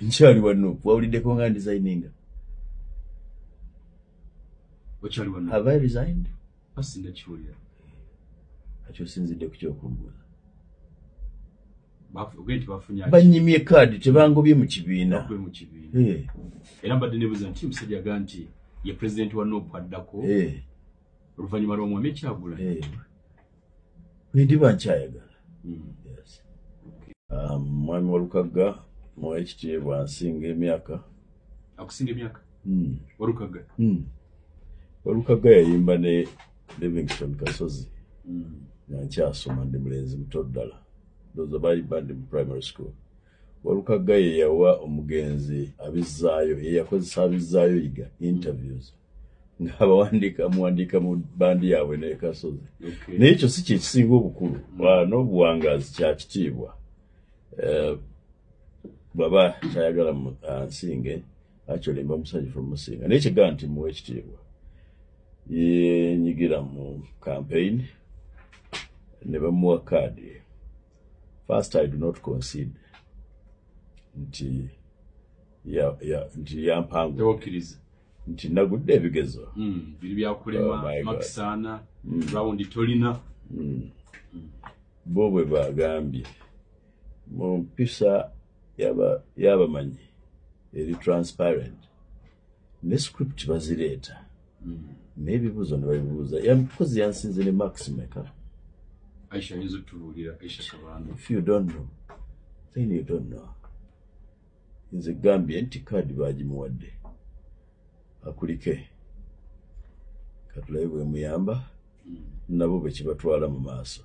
Nchali wano wawulidde ko nga designinga. Wachali wano. Have I resigned? Asinda chiwulira. Acho sinzidde ku kyokumbuuza. Ogenti bafunya. Banyimye kadi tebangobye mu kibiina. Bakwe mu kibiina. Era mbadde nebuuza nti musajja ganti ye president wa NOP addako. Oluvannyuma lw'omwami Kyagulanyi. Ndiba nkyayagala. Yes. Mwami Walukagga mwekitiibwa nsinga emyaka. Akusinga emyaka? Walukagga? Walukagga yayimba ne Livingstone Kasozi. Nga nkyasoma ndi mulenzi muto ddala. Those are band in primary school. Walukagga ye yawa omugenzi abizzaayo ye yakozesa abizzaayo yiga interviews. Muwandika mu bandi yaabwe ne Kasozi. Naye ekyo si kyekisinga obukulu. N'obuwangazi kya kitiibwa. Baba kyayagala nsinge actually mba musajja from Musinga. Naye kigaa nti muwe ekitiibwa. Yenyigira mu campaign ne bamuwa kaadi. First, I do not concede. Nti yampangu. Nti nagudde ebigezo. Biri byakulema makisana round tolina. Bo bwe bagambye mu mpisa y'abamanyi eri transparent ne script bazireeta n'ebibuuzo ne babibuuza yamukozi yansinze ne Maximeka. Aisha yinza tubuulira Aisha Kabanda. If you don't know, then you don't know. Nze gambye nti kadi bagimuwadde akulike katulabe bwe muyamba nabo bwe kibatwala mu maaso.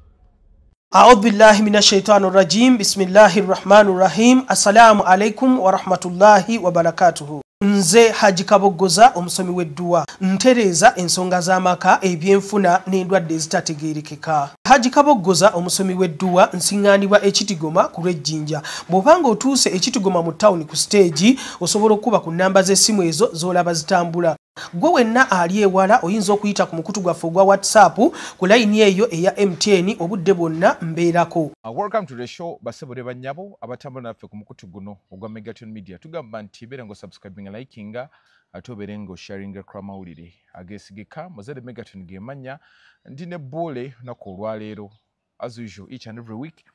أعوذ بالله من الشيطان الرجيم بسم الله الرحمن الرحيم السلام عليكم ورحمة الله وبركاته. Nze Haji Kabogoza omusomi w'edduwa ntereza ensonga z'amaka ebyenfuna n'endwadde ezitategeerekeka. Haji Kabogoza omusomi w'edduwa nsiŋŋaanibwa Ekitigoma ku Lwejjinja. Bw'obanga otuuse Ekitigoma mu ttawuni ku stage osobola okuba ku nnamba z'essimu ezo z'olaba zitambula. Gwe wenna ali ewala oyinza okuyita ku mukutu gwaffe ogwa WhatsApp ku layini eyo eya MTN obudde bwonna mbeerako. Welcome to the show basebole banyabo abatambula naffe ku mukutu guno ogwa Megaton Media. Tugamba nti beera ngo subscribing likinga atobere ngo sharing akramawulire agesigika muzede Megaton gemanya ndi ne bole nako olwaleero as usual each and every week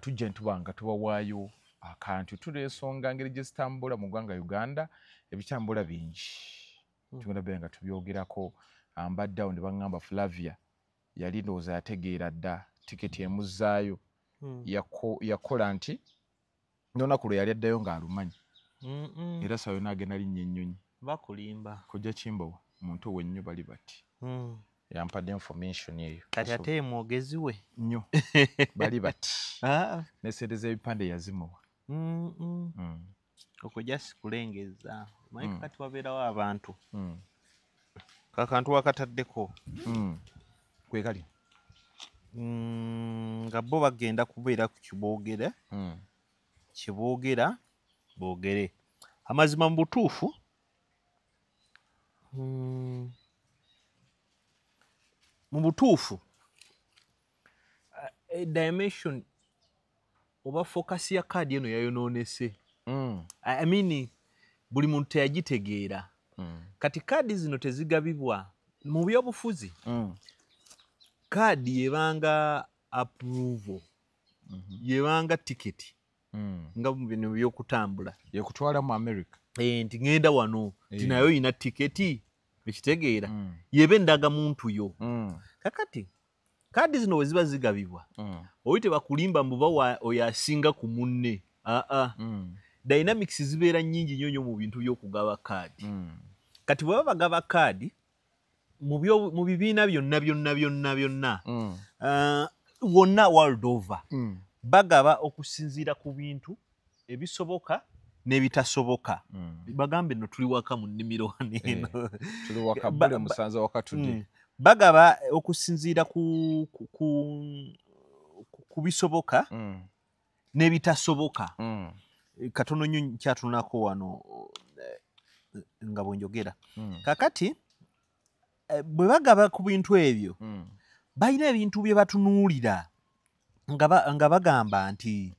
tujja ntubanga tubawaayo akantu tulesonga ngeri gye zitambula mu ggwanga Uganda ebitambula bingi. Tugenda benga tubyogerako mbadde awo ne bangamba Flavia yali ndowooza yategeera dda tiketi emuzaayo yakola nti n'olunaku lwe yali addayo ng'alumanyi era sayo n'agenda linnya ennyonyi bakulimba kujja Kimbo omuntu owennyo bali bati yampadde information eyo kati ate mwogezi we nnyo bali bati n'essente z'ebipande yazimuwa okujja sikulengeza manyi kati wabeerawo abantu kakantu wakataddeko kwe kali nga bo bagenda kubeera ku kiboogere kiboogera boogere amazima mu butuufu mu butuufu dimension oba focus ya kaadi eno yayonoonese. I mean buli muntu teyagitegeera. Kati kaadi zino tezigabibwa mu byobufuzi. Kaadi yebanga approval. Yebanga ticket. Nga mu bino by'okutambula. Yekutwala mu America. Nti ngenda wano. Nti nayo ina tiketi. Ekitegeera. Yebe ndaga muntu yo. Kakati kaadi zino weziba zigabibwa. Oyite bakulimba mbuba oyasinga ku munne. Dynamics zibeera nnyingi nnyo mu bintu by'okugaba kaadi. Kati bwe bagaba kaadi mu bibiina byonna wonna world over bagaba okusinziira ku bintu ebisoboka n'ebitasoboka. Bagambe no tuli waka mu nnimiro eno. Tuli waka bule musanza wakatudde. Bagaba okusinziira ku bisoboka n'ebitasoboka. Katono nnyo kyatunako wano nga bwenjogera. Kakati bwe bagaba ku bintu ebyo balina ebintu bye batunuulira nga bagamba nti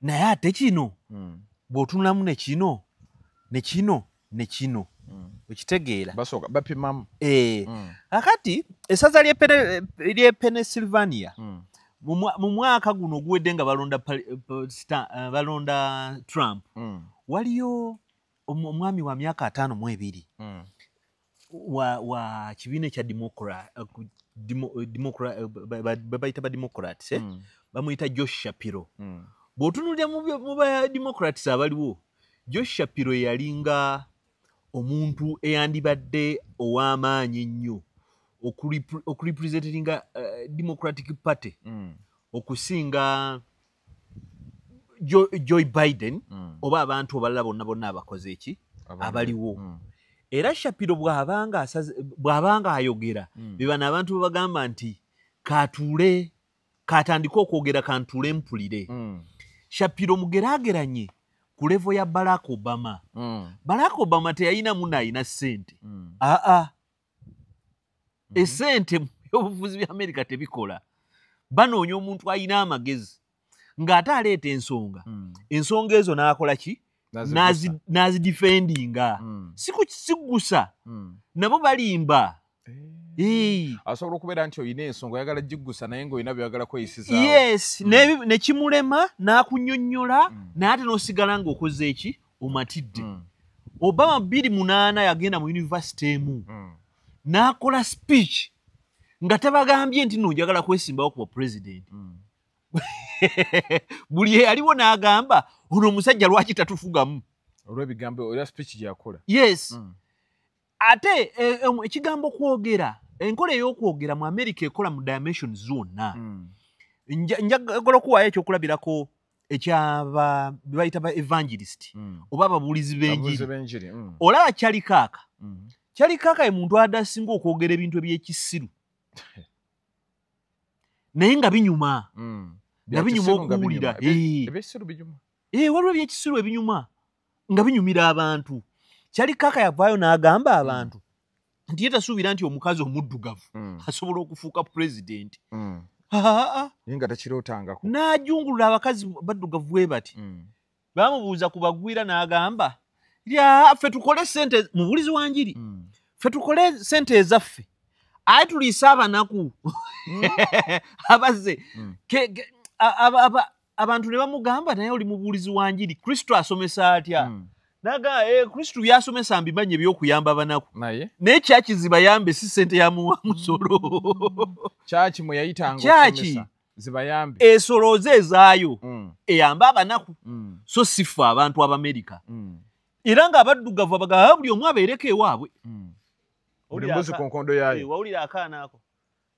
naye ate kino bw'otunulamu ne kino okitegeera basooka bapimamu akati essaza ly'e Pennsylvania mu mwaka guno oguwedde nga balonda Trump waliyo omwami wa myaka 52 wa kibiina ekya babayita ba Democrats bamuyita Josh Shapiro bw'otunuulira mu ba Democrats abaliwo Josh Shapiro yalinga omuntu eyandibadde ow'amaanyi ennyo okurepresentinga Democratic Party okusinga Joe Biden oba abantu abalala bonna abakoze eki abaliwo era Shapiro bw'abanga ayogera bibana abantu babagamba nti katandika okwogera kantuule mpulire Shapiro mugeraageranye ku levo ya Barack Obama Barack Obama teyalina munayina ssente essente y'obufuzi bya Amerika tebikola banoonya omuntu ayina amagezi ng'ate aleeta ensonga ezo n'akola ki n'azidifendinga sigusa nabo balimba asobola okubeera nti oyina ensonga oyagala gigusa naye ng'olina byagala kweyisizaawo yes ne kimulema n'akunnyonnyola naye ate n'osigala ng'okoze eki omatidde Obama 2008 yagenda mu yunivasite emu n'akola speech nga tabagambye nti no njagala kwesimbawo ku president buli aliwo n'agamba ono omusajja lwaki tatufugamu olw'ebigambo olwa speech gyakola yes ate ekigambo kwogera enkola ey'okwogera mu America ekola mu dimensions zonna njagala okuwaayo ekyokulabirako ekyaba bayita ba evangelist oba ababuulizi b'enjiri olaba Charlie Kaka ye muntu adasinga okwogera ebintu eby'ekisiru naye nga binyuma okuwulira waliwo eby'ekisiru ebinyuma nga binyumira abantu Charlie Kaka yavaayo n'agamba abantu nti ye tasuubira nti omukazi omuddugavu asobola okufuuka president nga takirootangako n'ajungulula abakazi baddugavu bwe bati bamubuuza ku bagwira n'agamba ffe tukole sente mubulizi wa njiri ffe tukole sente ezaffe aye tuliisa abanaku abazze abantu ne bamugamba naye oli mubuulizi wa njiri Kristo asomesa atya naga Kristo yasomesa mbimanye ebyokuyamba abanaku naye kyakiziba yambe si sente ya musolo kyaki mwe yayitanga okusomesa zibayambe esoloze ezaayo eyamba abanaku so sifu abantu Abamerika era nga abaddugavu abagaba buli omu abeereko ewaabwe buli mbuzi ku nkondo yaayo wawulira akaana ako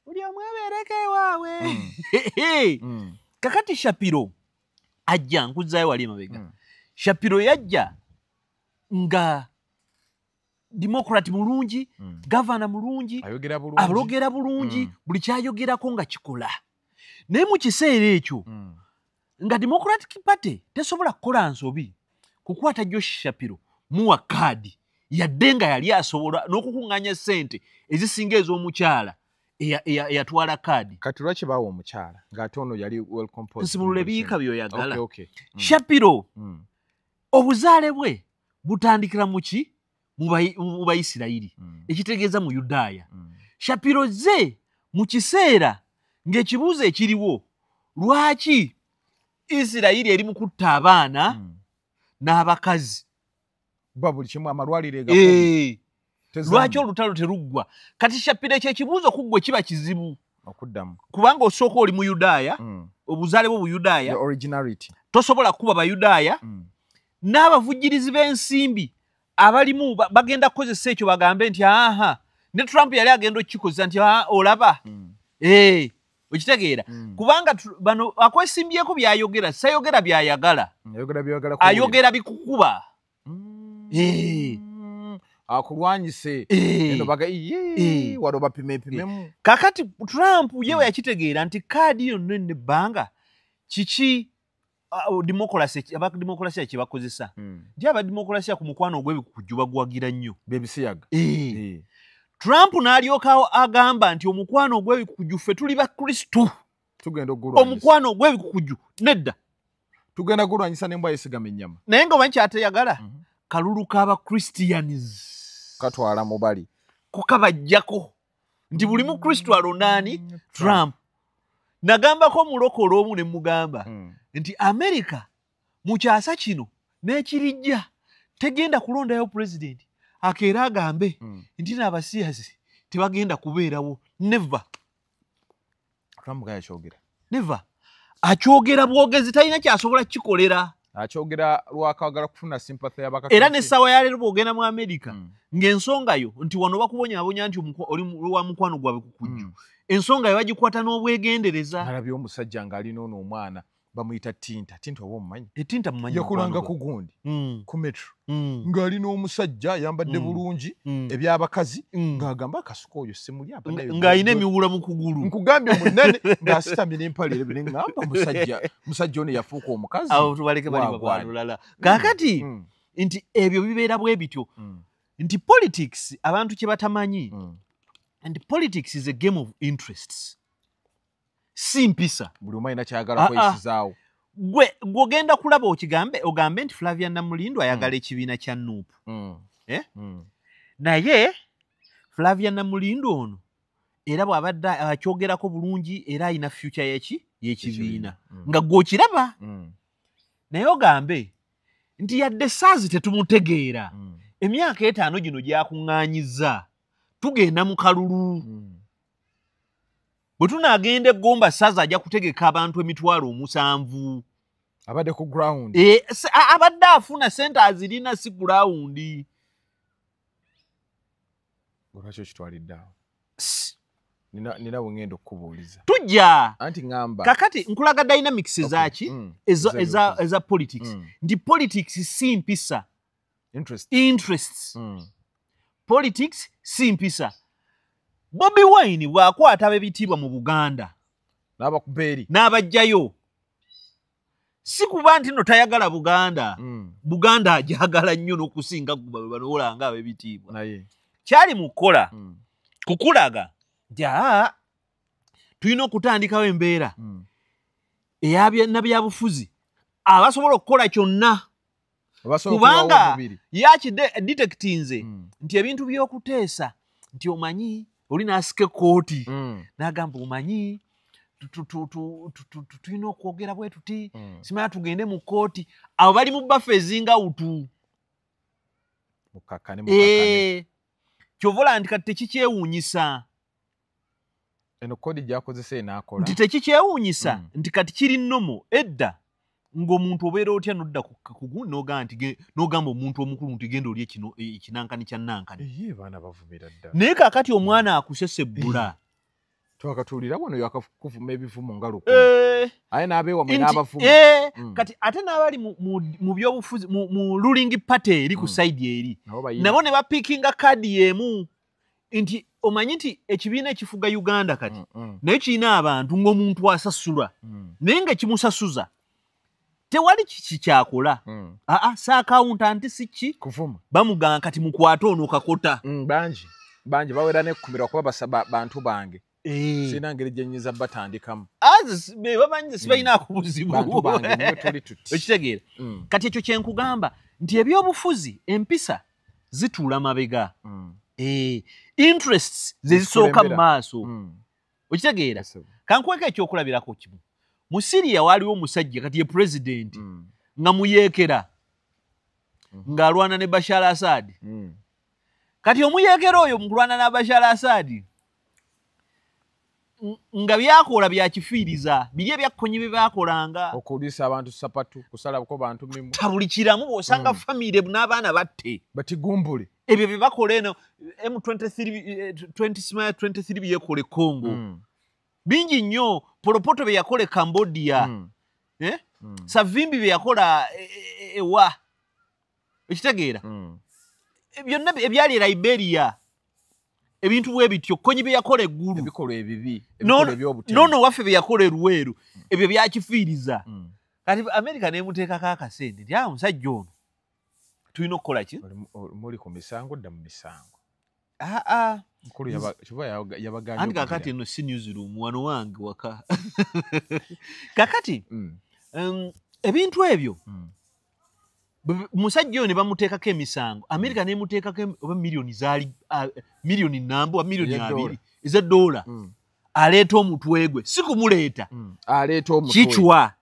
buli omu abeereko ewaabwe kakati Shapiro ajja nkuzaayo wali emabega Shapiro yajja nga Democrat mulungi governor mulungi ayogera bulungi buli kyayogerako nga kikola naye mu kiseera ekyo nga Democratic Party tesobola kukola nsobi kukwata Josh Shapiro muwa kaadi yadde nga yali asobola n'okukuŋŋaanya ssente ezisinga ez'omukyala eyatwala kaadi kati lwaki baawa omukyala ng'ate ono yali well composed nsibulula ebiyiika byoyagala Shapiro obuzaale bwe butandikira muki mu Bayisirayiri ekitegeeza mu Yudaaya Shapiro ze mu kiseera ng'ekibuuzo ekiriwo lwaki Isirayiri eri mu kutta abaana n'abakazi buli kimu amalwaliro lwaki olutalo teruggwa kati Shapiro ekyekibuuzo kuggwe kiba kizibu okuddamu kubanga osooka oli mu Yudaaya obuzaale bwo Buyudaaya tosobola kuba Bayudaaya n'abavujjirizi b'ensimbi abalimu bagenda kukozesa ekyo bagambe nti ne Trump yali agenda okukikozesa nti olaba okitegeera kubanga bano akwesimbyeko byayogera sayogera byayagala ayogera bikukuba akulwanyise eno wano bapimepimemu kakati Trump yewe yakitegeera nti kaadi yonna nebbanga kiki abademokrasia kyebakozesa nti abademokrasia ku mukwano ogw'ebikujju bagwagira nnyo bebisiyaga Trump n'alyokawo agamba nti omukwano ogw'ebikujju ffe tuli bakristu tugenda ogulwanyisa omukwano ogw'ebikujju nedda tugenda kulwanyisa nembwa yesigama ennyama naye nga omanyi kyateyagala kalulu k'aba Christians katwala mubali kukabajjako nti buli mu Kristo alondaani Trump. Nagambako mulokole omu ne mugamba nti America mu kyasa kino n'ekirijja tegenda kulondayo pulezidenti akeera agambe nti n'abasiyazi tebagenda kubeerawo. Never. Trump gaya kyogera. Never. Akyogera bwogezi talina kyasobola kikolera. Akyogera lwakwagala kufuna sympathy y'abakaka. Era n'essaawa ya leero bw'ogenda mu America ng'ensonga yo nti wano bakubonyaabonya nti oli wa mukwano gwabwe ku kujju. Ensonga yo bagikwata n'obwegendereza. Alabye omusajja ng'alina ono omwana bamuyita Tinta. Tinta oba omumanyi? Tinta mumanyi. Yakulanga ku gundi ku metro ng'alina omusajja yambadde bulungi ebyabakazi ng'agamba akasuka oyo simuli apa ng'alina emiwula mu kugulu. Nkugambye munene ng'asitamye n'empale erebire ng'amba musajja ono yafuuka omukazi. Awo tubaleke bali babalulala. Kaakati nti ebyo bibeera bwe bityo nti politics abantu kye batamanyi and politics is a game of interests. Si mpisa. Buli omu alina kyagala kweyisizaawo. Gwe ogenda kulaba ogambe nti Flavian Namulindo ayagala ekibiina kya Nuupu. Naye Flavian Namulindo ono era bw'abadde akyogerako bulungi era alina future y'ekibiina nga gw'okiraba. Naye ogambe nti yadde saazi tetumutegeera emyaka 5 gino gyakuŋŋaanyizza tugenda mu kalulu. Bwe tunaagenda eggomba saazi ajja kutegeka abantu 7,000 abadde ku ground. Abadde afuna sente azirina si ground. Olwaki okitwalidde awo? Nina bwengenda okukubuuliza. Tujja. Anti ngamba. Kakati nkulaga dynamics zaki eza politics. Ndi politics si mpisa. Interests. Politics si mpisa. Bobi Wine bw'akwata ab'ebitiibwa mu Buganda n'abakubeeri n'abajjayo si kuba nti no tayagala Buganda. Buganda ajagala nnyo n'okusinga bano nga ab'ebitiibwa. Naye kyali mu kukola kukulaga nti tulina okutandikawo embeera ey'abyabufuzi abasobola okukola kyonna kubanga yakidetectinze nti ebintu by'okuteesa nti omanyi oli n'asika ekkooti n'agamba omanyi tulina okwogera bwe tuti simanya tugende mu kkooti. Abo bali mu bbafu ezingawutu kyovola nti kati tekikyewuunyisa eno kkoodi gyakozesa enaakola nti tekikyewuunyisa nti kati kiri nnomo edda ng'omuntu obeera otya nodda ku gundi n'ogamba omuntu omukulu nti genda oli ekinankani kya nankani. Baana bavumira dda. Naye kaakati omwana akusesebbula twakatuulira wano yakuvuma ebivumo nga luku aye n'abeewamwe n'abavuma kati ate n'abali mu byobufuzi mu ruling party eri ku side eri nabo ne bapiikinga kaadi y'emu nti omanyi nti ekibiina ekifuga Uganda kati naye kirina abantu ng'omuntu asasula naye nga kimusasuza tewali kikyakola. Si akawuntanti si ki kuvuma bamugamba kati mukwate ono kakota. Bangi bawera n'ekkumirwa kuba basaba bantu bange. Sina ngeri gye nnyinza batandikamu. Bamanyi sibalina akubuzibu. Bantu bange niwe tuli tuti. Okitegeera. Kati ekyo kye nkugamba nti ebyobufuzi empisa zituula mabega. Interests zisooka mu maaso. Okitegeera. Kankweka ekyokulabirako kimu. Mu Syria waliwo omusajja kati ye president nga muyeekera ng'alwana ne Bashar Assad. Kati omuyeekera oyo mu kulwana na Bashar Assad nga byakola byakifiiriza biri ebyakkonyi bye baakolanga okuliisa abantu sapatu kusalako bantu mimu tabuli kiramu bw'osanga famire n'abaana batte batigumbule ebyo bye bakola eno M23 byekola e Congo bingi nnyo. Polopoto bye yakola e Cambodia Savimbi bye yakola ewa ekitegeera byonna ebyali e Liberia ebintu bwe bityo konyi bye yakola eggulu ebikola ebibi nono waffe bye yakola eruweeru ebyo byakifiiriza. Kati America n'emuteekako akasente nti omusajja ono tulina okukola ki muli ku misango dda mu misango. Mukulu yabaganya anti kakati eno si newsroom wano wange waka kakati ebintu ebyo musajja ne bamuteekako emisango America ne muteekako oba milioni zaali milioni nambo milioni 2 $2 aleeta omutwe gwe si kumuleeta aleeta omutwe kichwa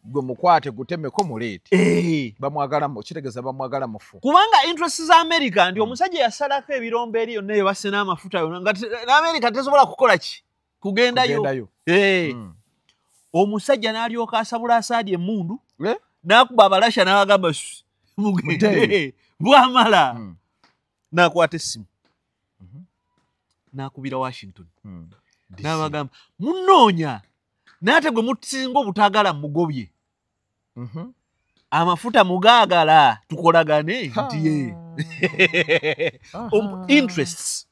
gwe mukwate gutemeko muleete bamwagala mu kitegeza bamwagala mufu kubanga interest za America ndi omusajja yasalako ebirombe eriyo naye basena amafuta yona nga America tesobola kukola ki kugendayo omusajja n'alyoka asabula Asadi emundu nakuba abalasha n'abagamba mugende bwamala nakwata essimu nakubira Washington n'abagamba munoonya nate gwe musinga obutagala mugobye amafuta mugaagala tukolagane nti interests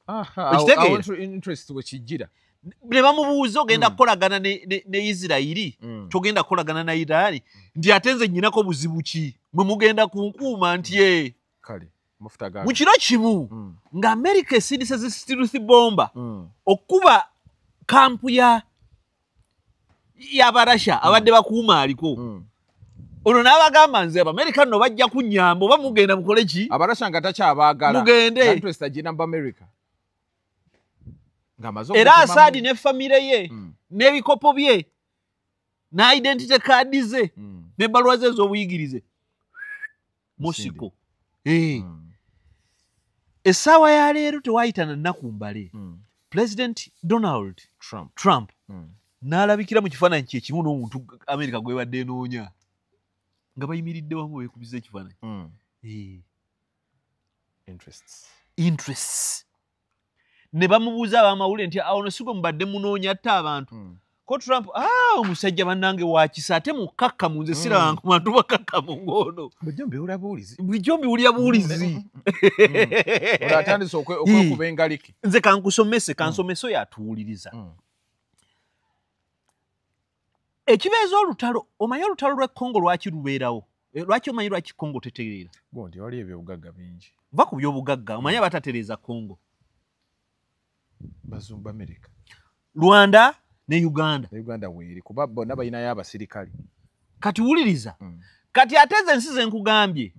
interest wekijira ne bamubuuza ogenda kukolagana ne Isirairi togenda kukolagana na Irani nti atenze nyinako buzibu ki mwe mugenda kunkuuma nti kale mafuta gaga mu kiro kimu nga America esidise zi stealth bomba okuba kampu y'Abarasha abadde bakuuma aliko ono n'abagamba nze America no bajja kunyamba oba mugenda mukole ki Abarasha nga takyabaagala mugende interest agina mu America era Asadi ne famire ye n'ebikopo bye na identity card ze ne balwa ze z'obuyigirize Mosiko essaawa ya leero tewayitana nnaku mbale President Donald Trump n'alabikira mu kifaananyi kye kimu n'omuntu America gwe badde enoonya nga bayimiridde wamu beekubiza ekifaananyi interests ne bamubuuza abamawulire nti ono si gwe mubadde munoonya ate abantu ko Trump omusajja bannange wakisa ate mukakka mu nze siraba ku bantu bakakka mu ngono bulijjo mbiwulira buwulizi olatandise okwekuba engaliki nze kankusomese kansomese yatuwuliriza ekibeeza olutalo omanyi olutalo lw'e Congo lwaki lubeerawo lwaki omanyi lwaki Congo tetegeera gondi wali ebyobugagga bingi va ku byobugagga omanyi abatatereeza Congo bazumba America Rwanda ne Uganda weeri kuba bonna balinayo abasirikale kati wuliriza kati ateze ensi ze nkugambye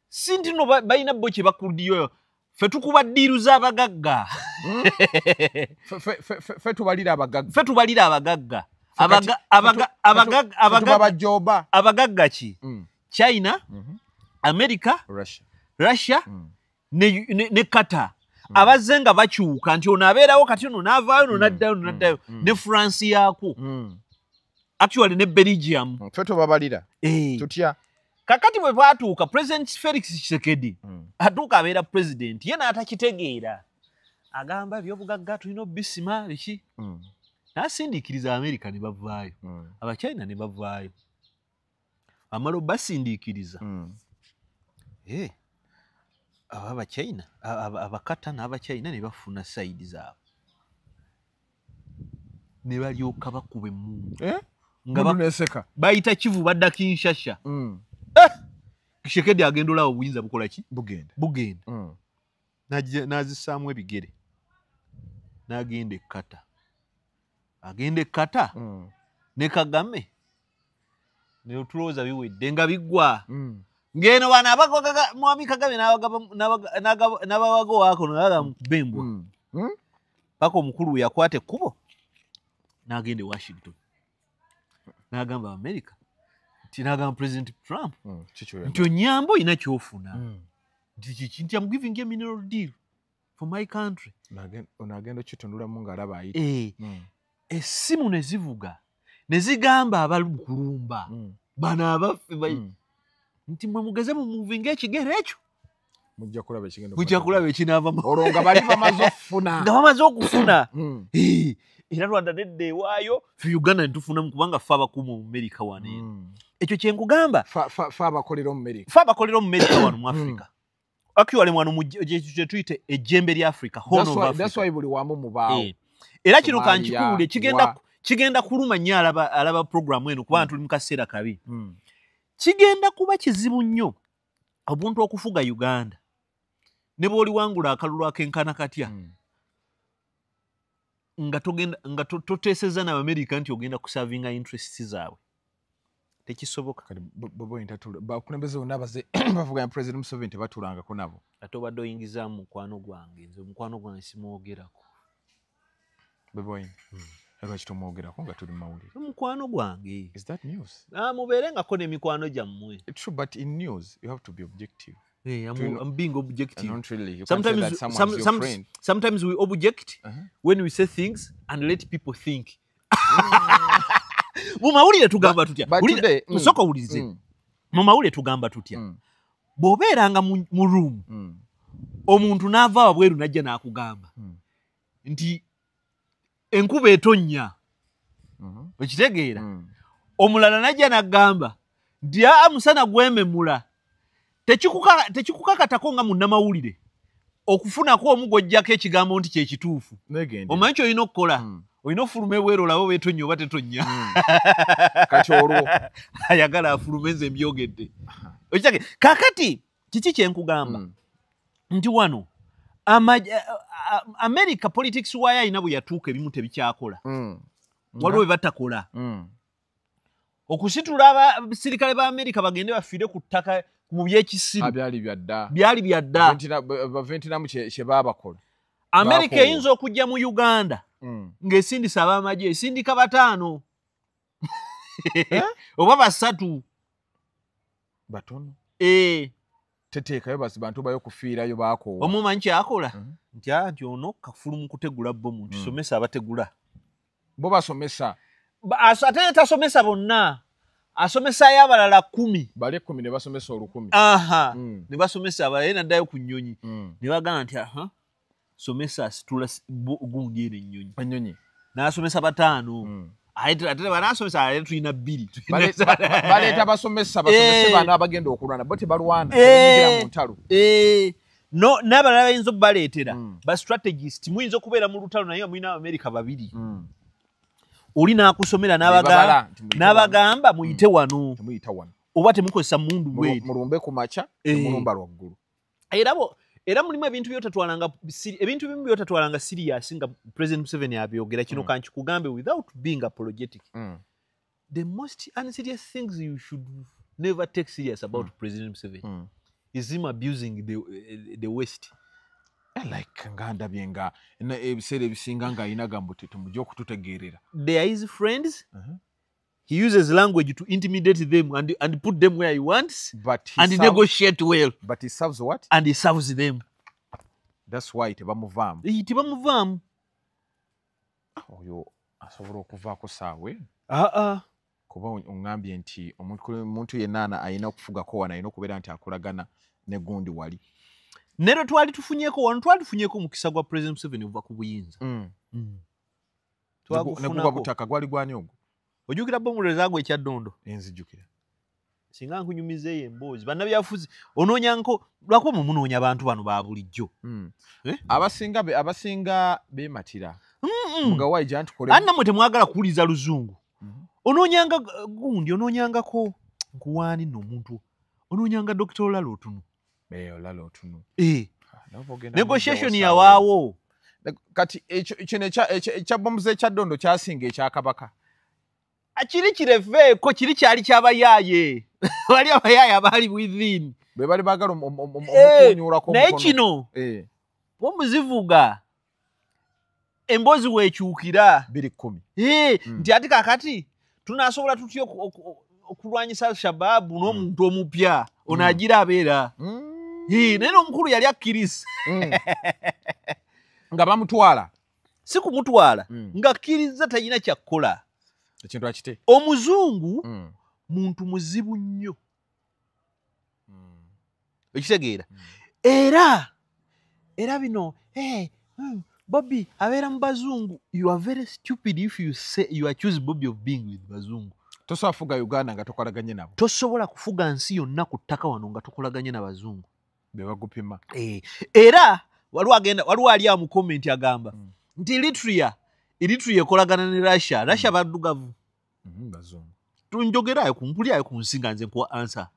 si nti no balina bo kye bakudiyo ffe tukuba ddiiru z'abagagga ffe tubalira abagagga abagagga ki China America Russia ne Qatar abazze nga bakyuka nti ono abeerawo kati ono n'avaayo n'addayo ne France yaako actually ne Belgium ffe tubabalira tutya kakati bwe baatuuka President Felix Tshisekedi atuuka abeera president ye n'atakitegeera agamba ebyobugagga tulina obisima biki n'asindiikiriza America ne bavaayo Abachina ne bavaayo amala obasindiikiriza Abachina abakata n'Abachina ne bafuna side zaabwe ne balyoka bakuba emmundu nga neseka bayita kivu badda Kinshasa Tshisekedi agenda olawo obuyinza bukola ki bugenda n'azissaamu ebigere n'agenda ekkata ne Kagame ne otulowooza biwedde nga biggwa ngeno bana abagogaga mwami Kagame n'abawago wako n'aga mukubembwa paka omukulu yakwata ekkubo n'agenda Washington n'agamba America n'agamba President Trump nti onyambo ina kyofuna nti I'm giving you a mineral deal for my country onagenda okitundulamu ng'alaba ayita essimu ne zivuga ne zigamba abalukulumba bano abaffe nti mwe mugeze mu muvinga ekigere ekyo mujja kulaba ekinaava olwo nga bali bamaze okufuna era Rwanda nedda ewaayo ffe Uganda ne tufunamu kubanga ffe abakuuma mu America wano ekyo kye nkugamba ffe abakolera mu America wano mu Africa actually wano kye tuyite ejjembe lya Africa that's why buli wamu mubaawo era kino kankikuule kigenda kuluma nnyo alaba programu eno kubanga tuli mu kaseera kabi kigenda kuba kizibu nnyo obuntu okufuga Uganda ne bw'oli wangula akalulu akenkana katya nga toteeseza n'Amerika nti ogenda kusavinga interests zaabwe tekisoboka kati bobo intatula bakulembeze onabaze bavuga president Museveni batulanga ko nabo ate obadde oyingiza mukwano gwange nze mukwano gwange simwogerako bobo ero kitomwogerako nga tuli mawulire mukwano gwange is that news mubeerengako n'emikwano gyammwe true but in news you have to be objective. I'm being objective. Not really. You Sometimes, can't say that someone's your friend. Sometimes we object when we say things and let people think. Mumawulire tugamba tutya. Musoka ulize. Mumawulire tugamba tutya. Bobeeranga mu room. Omuntu n'ava wabweru najja n'akugamba. Nti enkuba etonnya. Okitegeera. Omulala najja n'agamba nti amusana gwememula. Tekikukakatako nga munnamawulire okufunako omugojjako ekigambo nti kyekituufu omanyi kyo olina okukola olina ofuluma ebweru olaba oba etonnya oba tetonnya kati olwo ayagala afulume nze mbyogedde kakati kiki kyenkugamba nti wano America politics waayo alina bwe yatuuka ebimu tebikyakola waliwo bwe batakola okusitula abasirikale ba America bagende bafiire ku ttaka mu byekisiru byali byadda Vietnam kye baabakola America eyinza okujja mu Uganda ng'esindisa ab'amagye esindika bataano oba basatu batono teteekayo basi bantu bayo kufiirayo baakoowa omumanyi kyakola nti ono kafulu mu kutegula bomu nti somesa abategula bo basomesa ate tasomesa bonna asomesayo abalala 10 bali 10 ne basomesa 10 aha ne basomesa abalala yena ddayo ku nnyonyi ne bagana nti somesa situla gundi ene nnyonyi n'asomesa bataano ate banasomesa ate tulina 2 baleeta basomesa bana abagenda okulwana bo tebalwana tebagira mu ntalo no n'abalala bayinza okubaleetera ba strategist muyinza okubeera mu lutalo naye mulina America 2 oli n'akusomera n'abagamba muyite wano oba temukozesa mundu bwe mulumbe ku macha mulumba lwaggulu era mulimu ebintu bimu byotatwalanga serious nga President Museveni abyogera kino kankikugambe without being apologetic the most unserious things you should never take serious about President Museveni is him abusing the West. Like nganda byenga ebiseera ebisinga nga ayinaga mbu tetumujja okututegeerera. They are his friends. He uses language to intimidate them and put them where he wants and negotiate well. But he serves what? And he serves them. That's why tebamuvaamu. Tebamuvaamu. Oyo asobola okuvaako saawe. Kuba ongambye nti omuntu yenna ayina okufugako wano ayina okubeera nti akolagana ne gundi wali. Nero twali tufunyeeko mukisa gwa President Museveni uva ku buyinza. Neguba butaka gwali gwani ogwo? Ojjukira bomuleza gwe ekyaddondo? Enzijjukira. Singa nkunyumizeeyo emboozi. Bannabyafuzi onoonyanko lwakuba mumunoonya abantu bano ba bulijjo. Abasinga beematira. Mugawayi gyantukole. Annamwe temwagala kuwuliza luzungu. Onoonyanga gundi onoonyangako nkuwaani nno omuntu. Onoonyanga Dr. Olalo Otuno. Olalo Otuno. Negotiation yawaawo. Kati kino ekyabomuze ekyaddondo kyasinga ekyakabaka. Kiri kirefeeko kiri kyali kyabayaaye. Wali abayaaye abaali within. Be bali baagala omukunyuulako naye kino omuzivuga emboozi weekyukira 210. nti ati kakati tunaasobola tutya okulwanyisa Al-Shabaab n'omuntu omupya ono agira abeera. Naye n'omukulu yali akkiriza. Nga bamutwala. Si kumutwala nga akkiriza talina kyakkola. Ekintu akite. Omuzungu muntu muzibu nnyo. Ekitegeera. Era bino Bobby abeera mu bazungu. You are very stupid if you say you accuse Bobby of being with bazungu. Tosobola kufuga Uganda nga tokolaganye nabo. Tosobola kufuga nsi yonna ku ttaka wano nga tokolaganye na bazungu. Be bagupima. Era waliwo ali mu comment agamba nti Eritrea ekolagana ne Russia. Russia baddugavu. Bazungu. Tunjogerayo kumpulyayo ku nsinga nze nkuwa answer.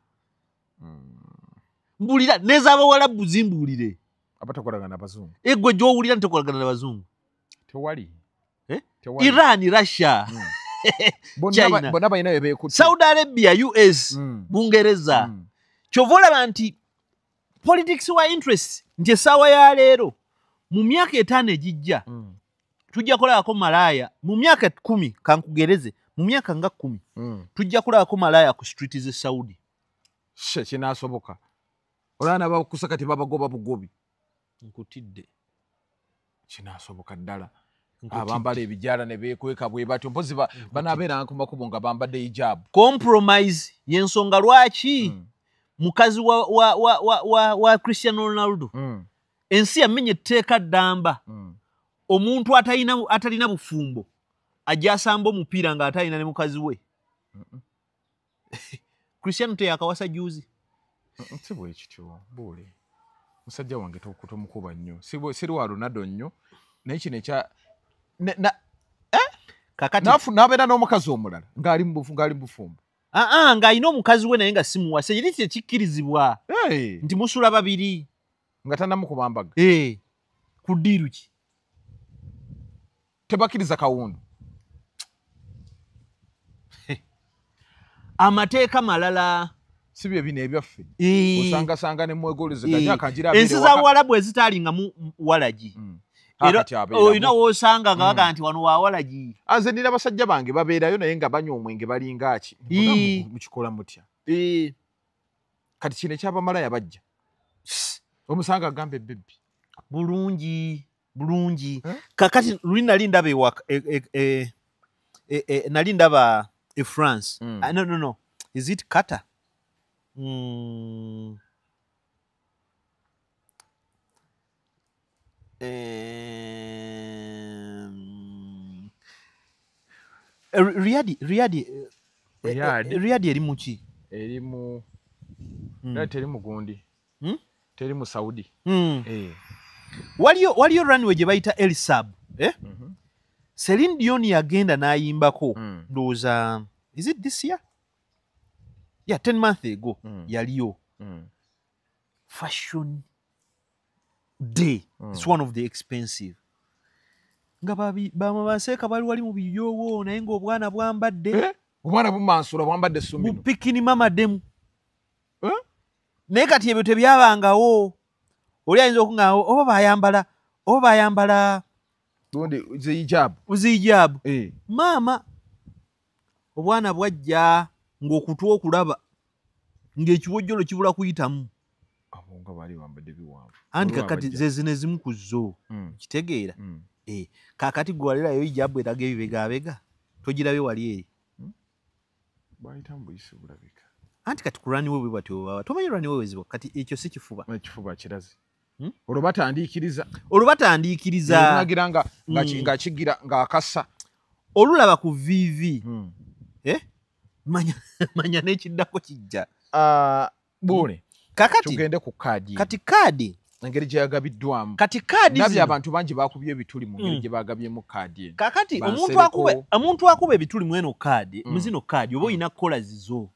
Mbulira n'ez'abawalabu zimbuulire. Abatakolagana na bazungu. Eggwe gy'owulira ntokolagana na bazungu. Tewali. Iran, Russia. China, bonna balina bekutte. Saudi Arabia, US, Bungereza. Chovola nti politics wa interest nje sawa ya lero mu myaka 5 ejijja tujja kolako malaya mu myaka 10 kankugereze mu myaka nga 10 tujja kolako malaya ku street ze Saudi kinasoboka olana bakusakati babagoba bugobi nkutidde kinasoboka ddala abambala ebijala ne bekweka bwe batyo mpozi banabeera ku makubo nga bambadde hijab. Compromise yensonga lwaki mukazi wa Cristiano Ronaldo ensi yamenye etteeka ddamba omuntu atalina bufumbo ajja asamba omupiira nga atalina ne mukazi we. Cristiano teyakawasa juzi si bwe kityo bule musajja wange tomukuba nnyo siri wa Ronaldo nnyo naye kino ekya kakati nabeera n'omukazi omulala ng'ali mu bufumbo ng'alina omukazi we naye nga simuwase yiri tekikkirizibwa nti musula babiri nga tannamukubambaga ku ddiiru ki tebakkiriza kawundu amateeka malala si bye bino ebyaffe osangasanga ne mwegolezeganya kanjira ensi za Buwarabu ezitaalingamu walagi olina woosanga nga baga nti wano wa walagi anze ndina basajja bange babeerayo naye nga banywa omwenge balinga ki mukikola mutya kati kino ekyabamalaya bajja omusanga agamba ebbebi bulungi kakati luli nali ndaba nali ndaba France no is it Qatar Riyadh eri muki eri mu teri mu gundi teri mu Saudi waliyo runway gye bayita El Sab Celine Dion yagenda n'ayimbako ndowooza is it this year 10 months ago yaliyo fashion day it's one of the expensive nga baseeka bali wali mu biyowo naye ng'obwana bwambadde obwana bumansula bwambadde sumino bupikini mamademu naye kati ebyo tebyabangawo oli ayinza okungaawo oba bayambala gundi zihijabu maama obwana bwajja ng'okutwa okulaba ng'ekiwojjolo kibula kuyitamu abonga bali bambadde biwanvu anti kakati zezine zimu ku zo kitegeera kakati gwe walirayo hijabu eraga ebibegabega togirabe wali eri bayitamu buyise bulabika anti kati kulwaniwe bwe batyo tomanyi lwaniwe wezibo kati ekyo si kifuba kirazi olwo batandiikiriza nagira nga kigira ng'akassa olulaba ku vivi manya n'ekiddako kijja bule kakati tugende ku kaadi kati kaadi engeri gye yagabiddwamu kati kaadi nabyo abantu bangi bakubye ebituli mu ngeri gye bagabyemu kaadi kakati omuntu akuba ebituli mu eno kaadi muzino kaadi oba olina kukola zizo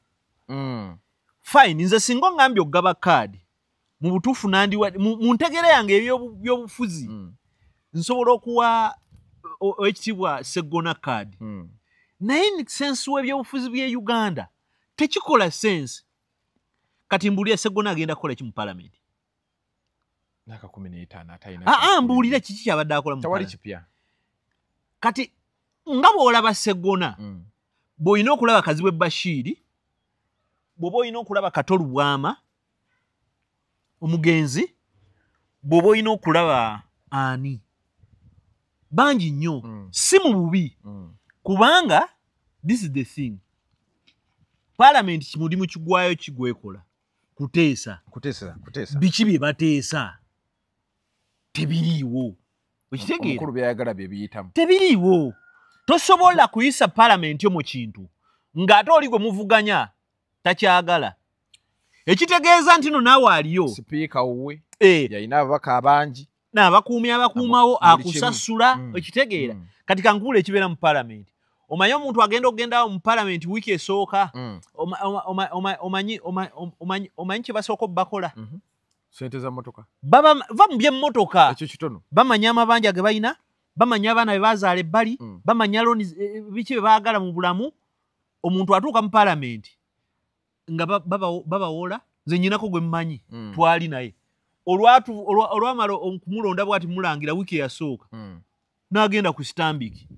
fine nze singa ongambye okugaba kaadi mu butuufu mu ntegera yange ebyobufuzi nsobola okuwa ekitibwa Sseggona kaadi naye sensi w'ebyobufuzi by'e Uganda tekikola sensi kati mbuulira Sseggona agenda kukola ki mu palamenti naka 15 atayina mbuulira kiki kyabadde akola mu tawali kipya kati nga bw'olaba Sseggona bw'olina okulaba Kazibwe Bashiri bw'oba olina okulaba Katolu Bwama omugenzi bw'oba olina okulaba ani bangi nnyo si mu bubi kubanga this is the thing parliament kimulimu kigwayo kigwekola kuteesa biki bye bateesa tebiriiwo okitegeera omukulu byayagala bye biyitamu tebiriiwo tosobola kuyisa parliament yo mu kintu ng'ate oli gwe muvuganya takyagala ekitegeeza nti no naawe aliyo sipiika wowe yalina ababaka abangi n'abakuumi abakuumawo akusasula ekitegeera kati kankuula ekibeera mu parliament omanyi omuntu agenda okugendawo mu parliament wiiki esooka omanyi kye basooka bakola sente za motoka va mu byemmotoka ekyo kitono bamanya amabanja ge balina bamanya abaana be bazaala ebbali bamanya loni biki bye baagala mu bulamu omuntu atuuka mu paalamenti nga babawola nze nyinako gwe mmanyi twali naye olwamala okumulonda bwati mulangira wiiki eyasooka n'agenda ku Stambiki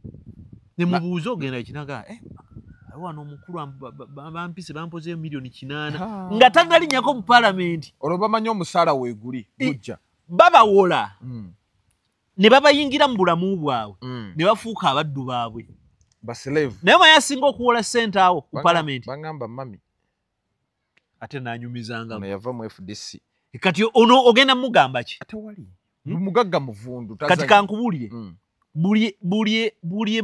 ne mubuuza ogenda ekinaga wano omukulu bampise bampozeeyo $8,000,000 nga tannalinnyako mu paalamenti olwo bamanyi omusaala weeguli gujja babawola ne babayingira mu bulamu bwabwe ne bafuuka abaddu baabwe baslave naye maye asinga okuwola ssente awo ku paalamenti bagamba mami ate nanyumizanga yava mu FDC kati ono ogenda mugamba ki ate wali mugagga muvundu kati kankubuulire buli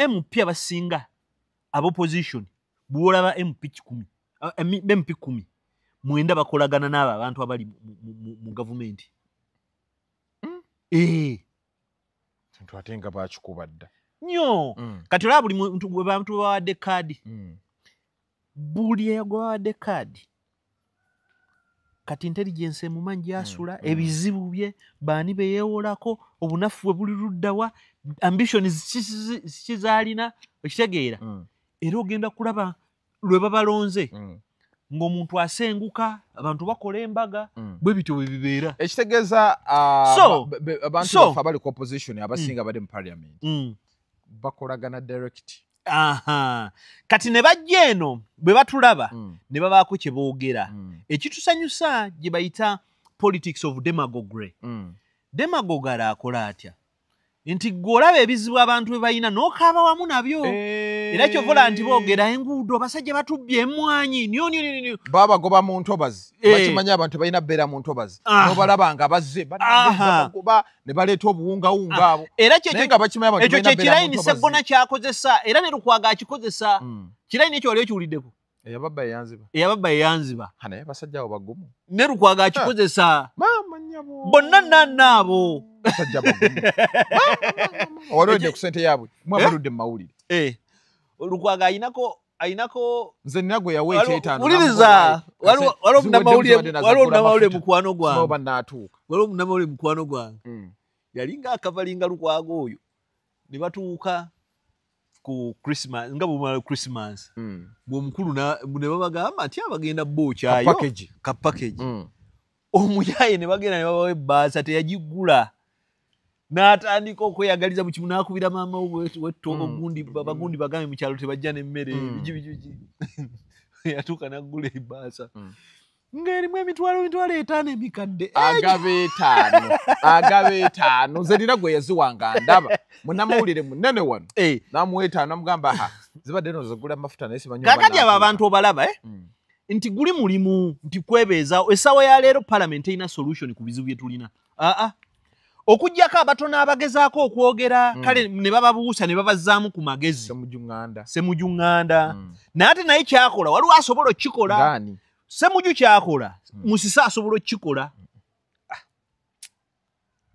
MP abasinga ab'opposition buolaba MP 10 mwenda bakolagana n'abo abantu abali mu gavumenti ntu ate nga bakikuba dda nnyo kati olaba buli muntu gwe bantu bawadde kaadi buli eyagwawadde kaadi kati intelligence emumanyi gyasula ebizibu bye baani be yeewolako obunafu bwe buli luddawa ambition kizaalina okitegeera era ogenda kulaba lwe babalonze ng'omuntu asenguka abantu bakola embaga bwe bityo bwe bibeera ekitegeeza abantu bafe abali ku opposition abasinga bali mu parliament bakolagana direct kati ne bajja eno bwe batulaba ne babaako kye boogera ekitusanyusa gye bayita politics of demagoguery demagogue akola atya nti gw'olaba ebizibu abantu bwe balina n'okaaba wamu nabyo era kyovola nti boogera enguudo abasajja batubbye emmwanyi nyo babagoba mu ntobazi bakimanyi abantu balina bbeera mu ntobazi n'obalaba nga bazze bagoba ne baleeta obuwungawunga abo naye nga bakimanyi abantu balina bbeera mu ntobazi ekyo kirayini Sseggona kyakozesa era ne Lukwago akikozesa kirayini ekyo wali okiwuliddeko eyababba eyanziba naye basajja abo bagumu ne Lukwago akikozesa bonna nannaabo basajja bagumu olwedde ku ssente yaabwe mwabaludde mu mawulire Lukwago ayinako nze nina gwe yawa ekyetaano wuliriza waliwo omunnamawulire mukwano gwange bannaatuuka waliwo omunnamawulire mukwano gwange yalinga akavalinga Lukwago oyo ne batuuka ku Christmas nga bumala Christmas bw'omukulu ne babagamba nti abagenda bookyayo ka package omuyaye ne bagenda ne babawa ebbaasa teyagiggula n'atandika okweyagaliza mu kimu n'akubira maama wettogo bagundi bagambe mu kyalo tebajja n'emmere biki yatuuka n'aggula ebbaasa ng'erimu emitwalo 5 emikadde agaba etaano nze nina gwe yaziwanga ndaba munnamawulire munene wano n'amuwa etaano amugamba zibadde no zigula amafuta naye simanyi kakati abo abantu obalaba nti guli mulimu nti kwebeeza essaawa ya leero paalamenti erina solution ku bizibu bye tulina okuggyako abatono abagezaako okwogera kale ne bababuusa ne babazzaamu ku magezi semujuŋŋanda naye ate naye kyakola waliwo asobola okukikola semuju kyakola musisi asobola okukikola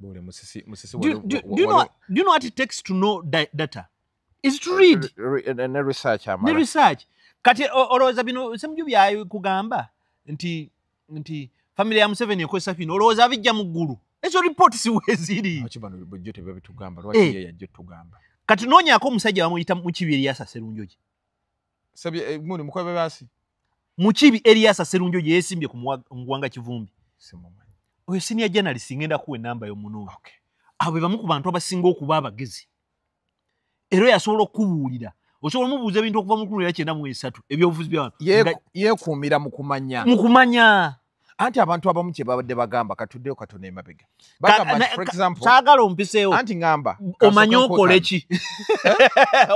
Do you know what it takes to know data? Is to read. Ne research. Ne research. Kati olowooza bino semuju byayo kugamba nti family ya Museveni ekozesa bino olowooza bijja mu ggulu. Ezo report siweziri. Akibano bujjo tebabitugamba lwaki ye yajja tugamba. Kati noonyaako omusajja bamuyita Mukibi Eriasa Sserunjogi. Sabye muni mukwebe basi. Mukibi Eriasa Sserunjogi yeesimbye ku Mugwanga Kivumbi. Simumanyi. Oyo senior journalist ngenda kuwa enamba y'omuno. Okay. Abo bamu ku bantu abasinga okuba abagezi. Era yasobola okubuulira. Osobola mubuuza ebintu okuva mu 1993 ebyobufuzi by'abantu. Yeekuumira mu kumanya. Mu kumanya. Anti abantu abamu kye babadde bagamba katuddeyo katono emabega. Bagamba for example. Saagala ompiseewo. Anti ngamba. Omanya okole ki?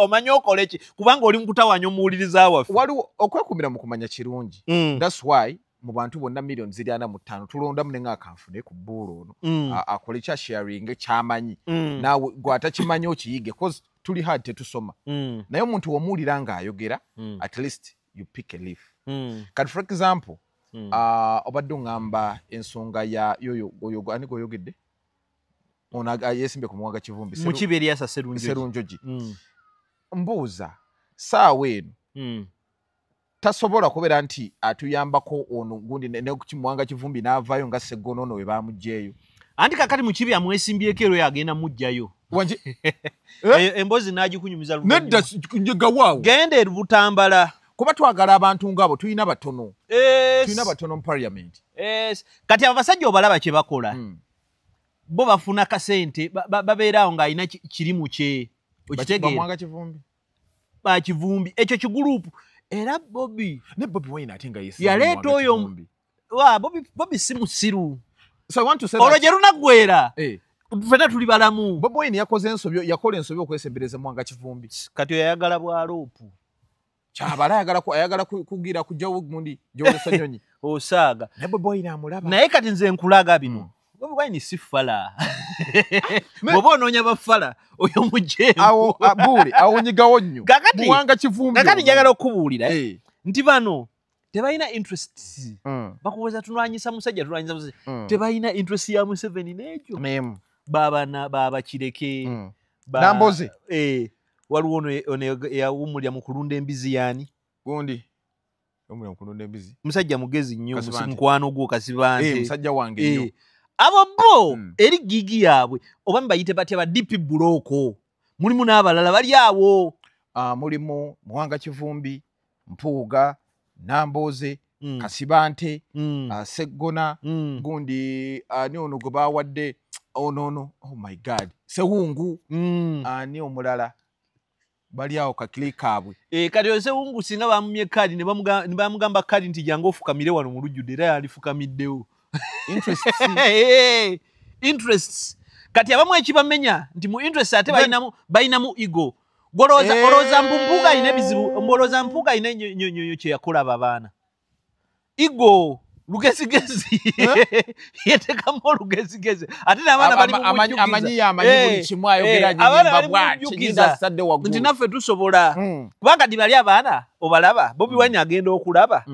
Omanya okole ki? Kubanga oli mu kutawaanya omuwuliriza waffe. Waliwo okwekuumira mu kumanya kirungi. That's why mu bantu bonna millions 45 tulondamu ne ng'akanfune ku bbuulo ono akole kya sharing kyamanyi naawe gwatakimanyi okiyige cause tuli hard tetusoma naye omuntu womuwulira ng'ayogera at least you pick a leaf kati for example obadde ngamba ensonga ya yoyo ani goyogedde ono yeesimbye ku Mugwanga Kivumbi Mukibi Eriasa Sserunjogi mbuuza saawa eno tasobola kubeera nti atuyambako ono gundi ne ku Mugwanga Kivumbi n'avaayo nga Sseggona ono we baamugjeeyo anti kakati Mukibi amwesimbyeko ero yagenda mujjayo Embozi n'agikunyumiza nedda njega waawo gende Butambala kuba twagala abantu ngabo tulina batono mu parliament kati abasajja obalaba kye bakola bo bafuna kasente babeerawo ng'alina kirimu kye okitegeera bakivumbi ekyo kigurupu era Bobby Wine ate nga yaleeta oyo Bobby si musiru so I want to say olwo gye lunaggwera ffena tuli balamu Bobby Wine yakola ensobi okwesembereza Mwanga Kivumbi kati oyayagala bwaloopu kyabala ayagala kugira kujjawo gundi gy'olusanyonyi osaaga ne Bobby Wine amulaba naye kati nze nkulaga bino Bobby Wine si fala bw'oba onoonya bafala oyo mujjeemu awo nyigawo nnyo Mwanga Kivumbi kakati njagala okubuulira nti bano tebalina interest bakuweza tulwanyisa musajja tebalina interest ya Museveni n'ekyo baba kireke Namboze waliwo ono yawumulya mu kulunda embizi yaani gundi omulya mu kulunda embizi musajja mugezi nnyo mukwano gwo Kasibante musajja wange nnyo abo bo eri gigi yaabwe oba mbayite batya ba DP Buloko mulimu n'abalala bali awo mulimu Mwanga Kivumbi Mpuuga Namboze Kasibante Seggona gundi ani ono gwe baawadde oh my god Sewungu ani omulala bali awo kakili kaabwe kati Sewungu singa bamumye kadi ne bamugamba kadi nti jangu ofukamire wano mu lujjudde era yalifukamiddewo interests kati abamu ekibamenya nti mu interest ate bayinamu ego olowooza Mpuuga ayina ebizibu olowooza Mpuuga ayina nyonyonyo kye yakola abaana ego lugezigezi yetekamu olugezigezi ate n'abaana bali amanyi buli kimu ayogera nyimba bw'akinyinza sadde waggulu nti naffe tusobola kubanga ndi bali abaana obalaba Bobby Wine agenda okulaba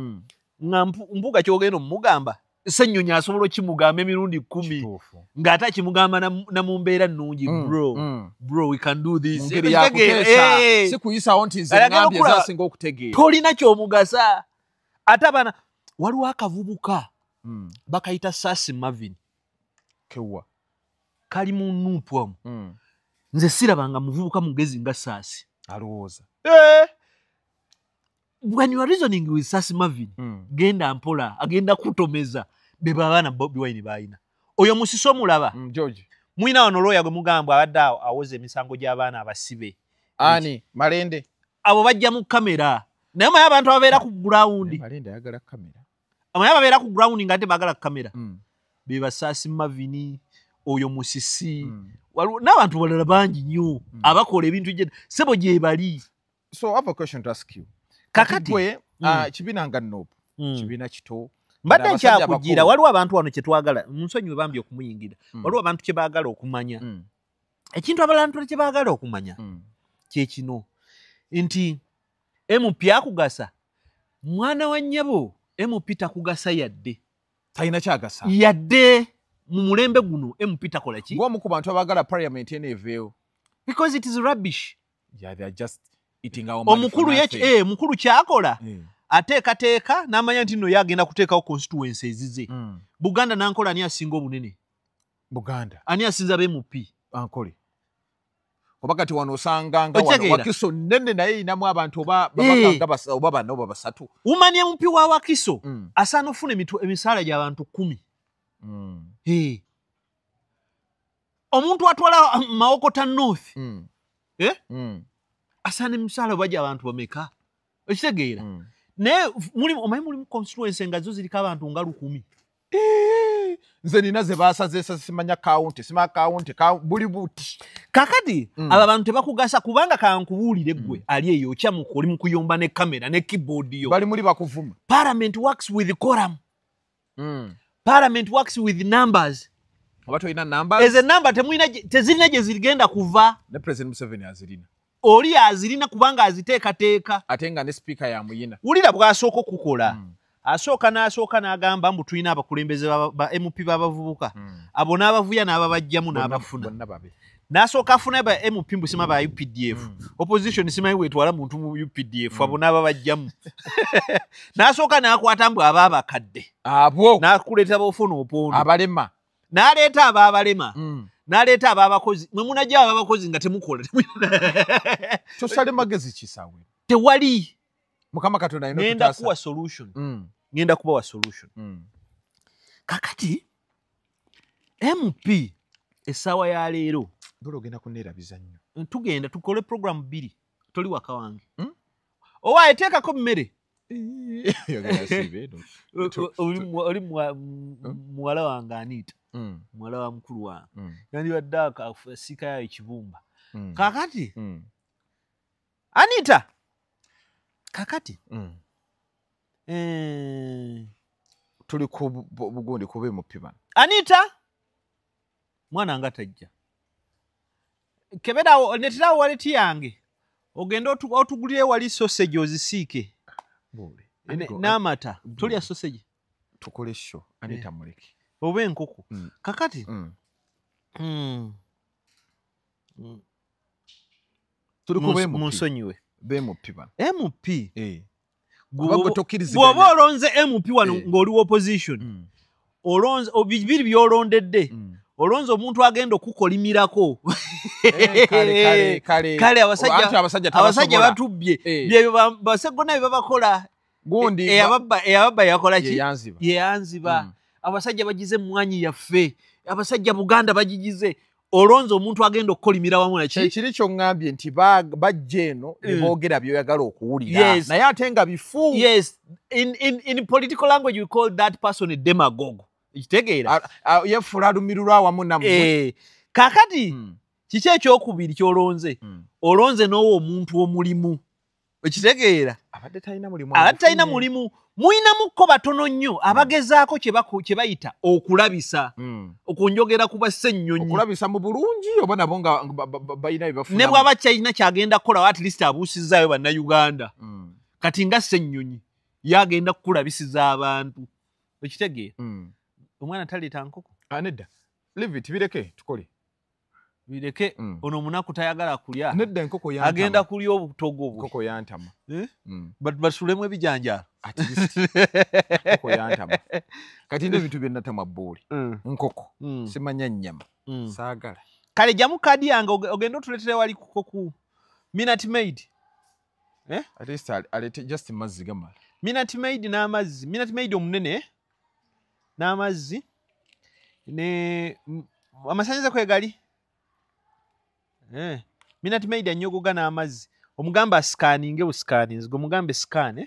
nga Mpuuga kyogenda omumugamba Ssennyonyi asobola okimugamba emirundi 10 ng'ate akimugamba na mu mbeera nnungi bro we can do this ngeri yakuteesa si kuyisawo nti nze ngambye ezasinga okutegeera tolina ky'omugasa ate abaana waliwo akavubuka bakayita Saasi Marvin kewa kali mu nuupu wamu nze sirabanga muvubuka mugezi nga Saasi alowooza when you are reasoning with Saasi Marvin genda mpola agenda kutomeza beba abaana Bobby Wine bayina oyo musiso mulaba George mwina wano lawyer gwe mugamba abadde awoza emisango gy'abaana abasibe ani Malende abo bajja mu kamera naye maye abantu ababeera ku ground Malende ayagala kamera amaye ababeera ku ground ng'ate baagala kamera beba Saasi Marvin oyo musisi waliwo n'abantu balala bangi nnyo abakola ebintu sebo gye bali so I have a question to ask you kakati kibina nga Nope kibina kito mbadde nkyakugira waliwo abantu wano kye twagala munsonyi we bambi okumuyingira waliwo abantu kye baagala okumanya ekintu abalantu kye baagala okumanya kye kino nti MP akugasa mwana wa nnyabo MP takugasa yadde talina kyagasa yadde mu mulembe guno MP takola ki ng'omu ku bantu abaagala parliament eneeveeyo because it is rubbish they are just mukulu kyakola ateekateeka n'amanya nti nno yagenda kuteekawo constituency ezize Buganda nankola ani asinga obunene Buganda ani asinza b'MP ankole oba kati wano osanga nga wano Wakiso nnene naye inamu abantu oba bana oba basatu umanya MP wa Wakiso asaana ofuna emisaala gy'abantu 10 omuntu atwala Mawokota North asaana emisaala bajja abantu bameka okitegeera naye mulimu constituency nga zo ziriko abantu nga 10 nze nina ze baasaze simanya kawunti sima kawunti buli buti kakati aba bantu tebakugasa kubanga kankubuulire gwe ali eyo oli mu kuyomba ne kamera ne keyboard yo bali muli bakuvuma parliament works with quorum parliament works with numbers oba toyina numbers eze number tezirina gye zigenda kuva ne president Museveni azirina oli azirina kubanga aziteekateeka ate nga ne speaker ya muyina wulira bw'asooka okukola asooka n'agamba mbu tulina abakulembeze ba MP b'abavubuka abo n'abavuya n'ababajjamu n'abafuna n'asooka afuna ba MP mbu sima ba UPDF opposition simanyi wetwala muntu mu UPDF abo n'ababajjamu n'asooka n'akwata mbu abakadde abo n'akuleeta bofuna opondo abalema n'aleeta abalema n'aleeta ababakozi mwe munajja ababakozi nga temukola tosale magezi kisawe tewali mukama katonda ino ngenda kuwa solution ngenda kubawa solution kakati MP essaawa ya leero ogenda kuneerabiza nnyo tugenda tukole program 2 toli waka wange owaye teekako mmere oli muwala wange Anita muwala wa mukulu wange yandibadde akasiika yayo ekibumba kakati Anita kakati tuli ku bugundi kube mupiba Anita mwana nga tajja kebera neterawo waleti yange ogenda otugulire wali sausage ozisiike n'amata tulya sausage tukole show Anita muleke oba enkoko kakati tuli kube munsonyiwe bemupiba MP bw'oba olonze MP wano ng'oli opposition olonze bibiri byolondedde olonze omuntu agenda okukolimirako kale abasajja batubbye byebyo basegona bye babakola gundi eyababba yakola ki yeyanziba abasajja bagize mwanyi yaffe abasajja Buganda bagigize olonze omuntu agenda okukolimira wamu naki kiri kyongambye nti bajja eno ne boogera byoyagala okuwulira naye ate nga bifu in political language we call that person a demagogue ekitegeera yefula lumirulwa awamu nammwe kakati kiki ekyokubiri kyolonze olonze n'owo omuntu omulimu ekitegeera abadde talina mulimu muyinamukko batono nnyo abagezaako kye bayita okulabisa okunjogera ku bassennyonyi okulabisa mu bulungi oba nabo nga bayina bibafuna ne bw'aba kyalina kyagenda kukola at least abuusizaayo bannayuganda kati nga ssennyonyi yagenda kukulabisiza abantu ekitegeera omwana taleeta nkoko nedda leave it bireke tukole bireke ono omunaku tayagala kulya nedda enkoko yantama agenda kulya obutogo bwe enkoko yantama basulemu ebijanjaalo at least enkoko yantama kati nde bintu byenatama booli nkoko simanya nnyama saagala kale jamu kaadi yange ogenda otuleetere wali ku Minute Maid at least alete just mazzi gamala Minute Maid n'amazzi Minute Maid omunene n'amazzi ne amasanyiza kwegali Minute Maid anyogoga n'amazzi omugamba asikaninge busikaninzi omugambe scan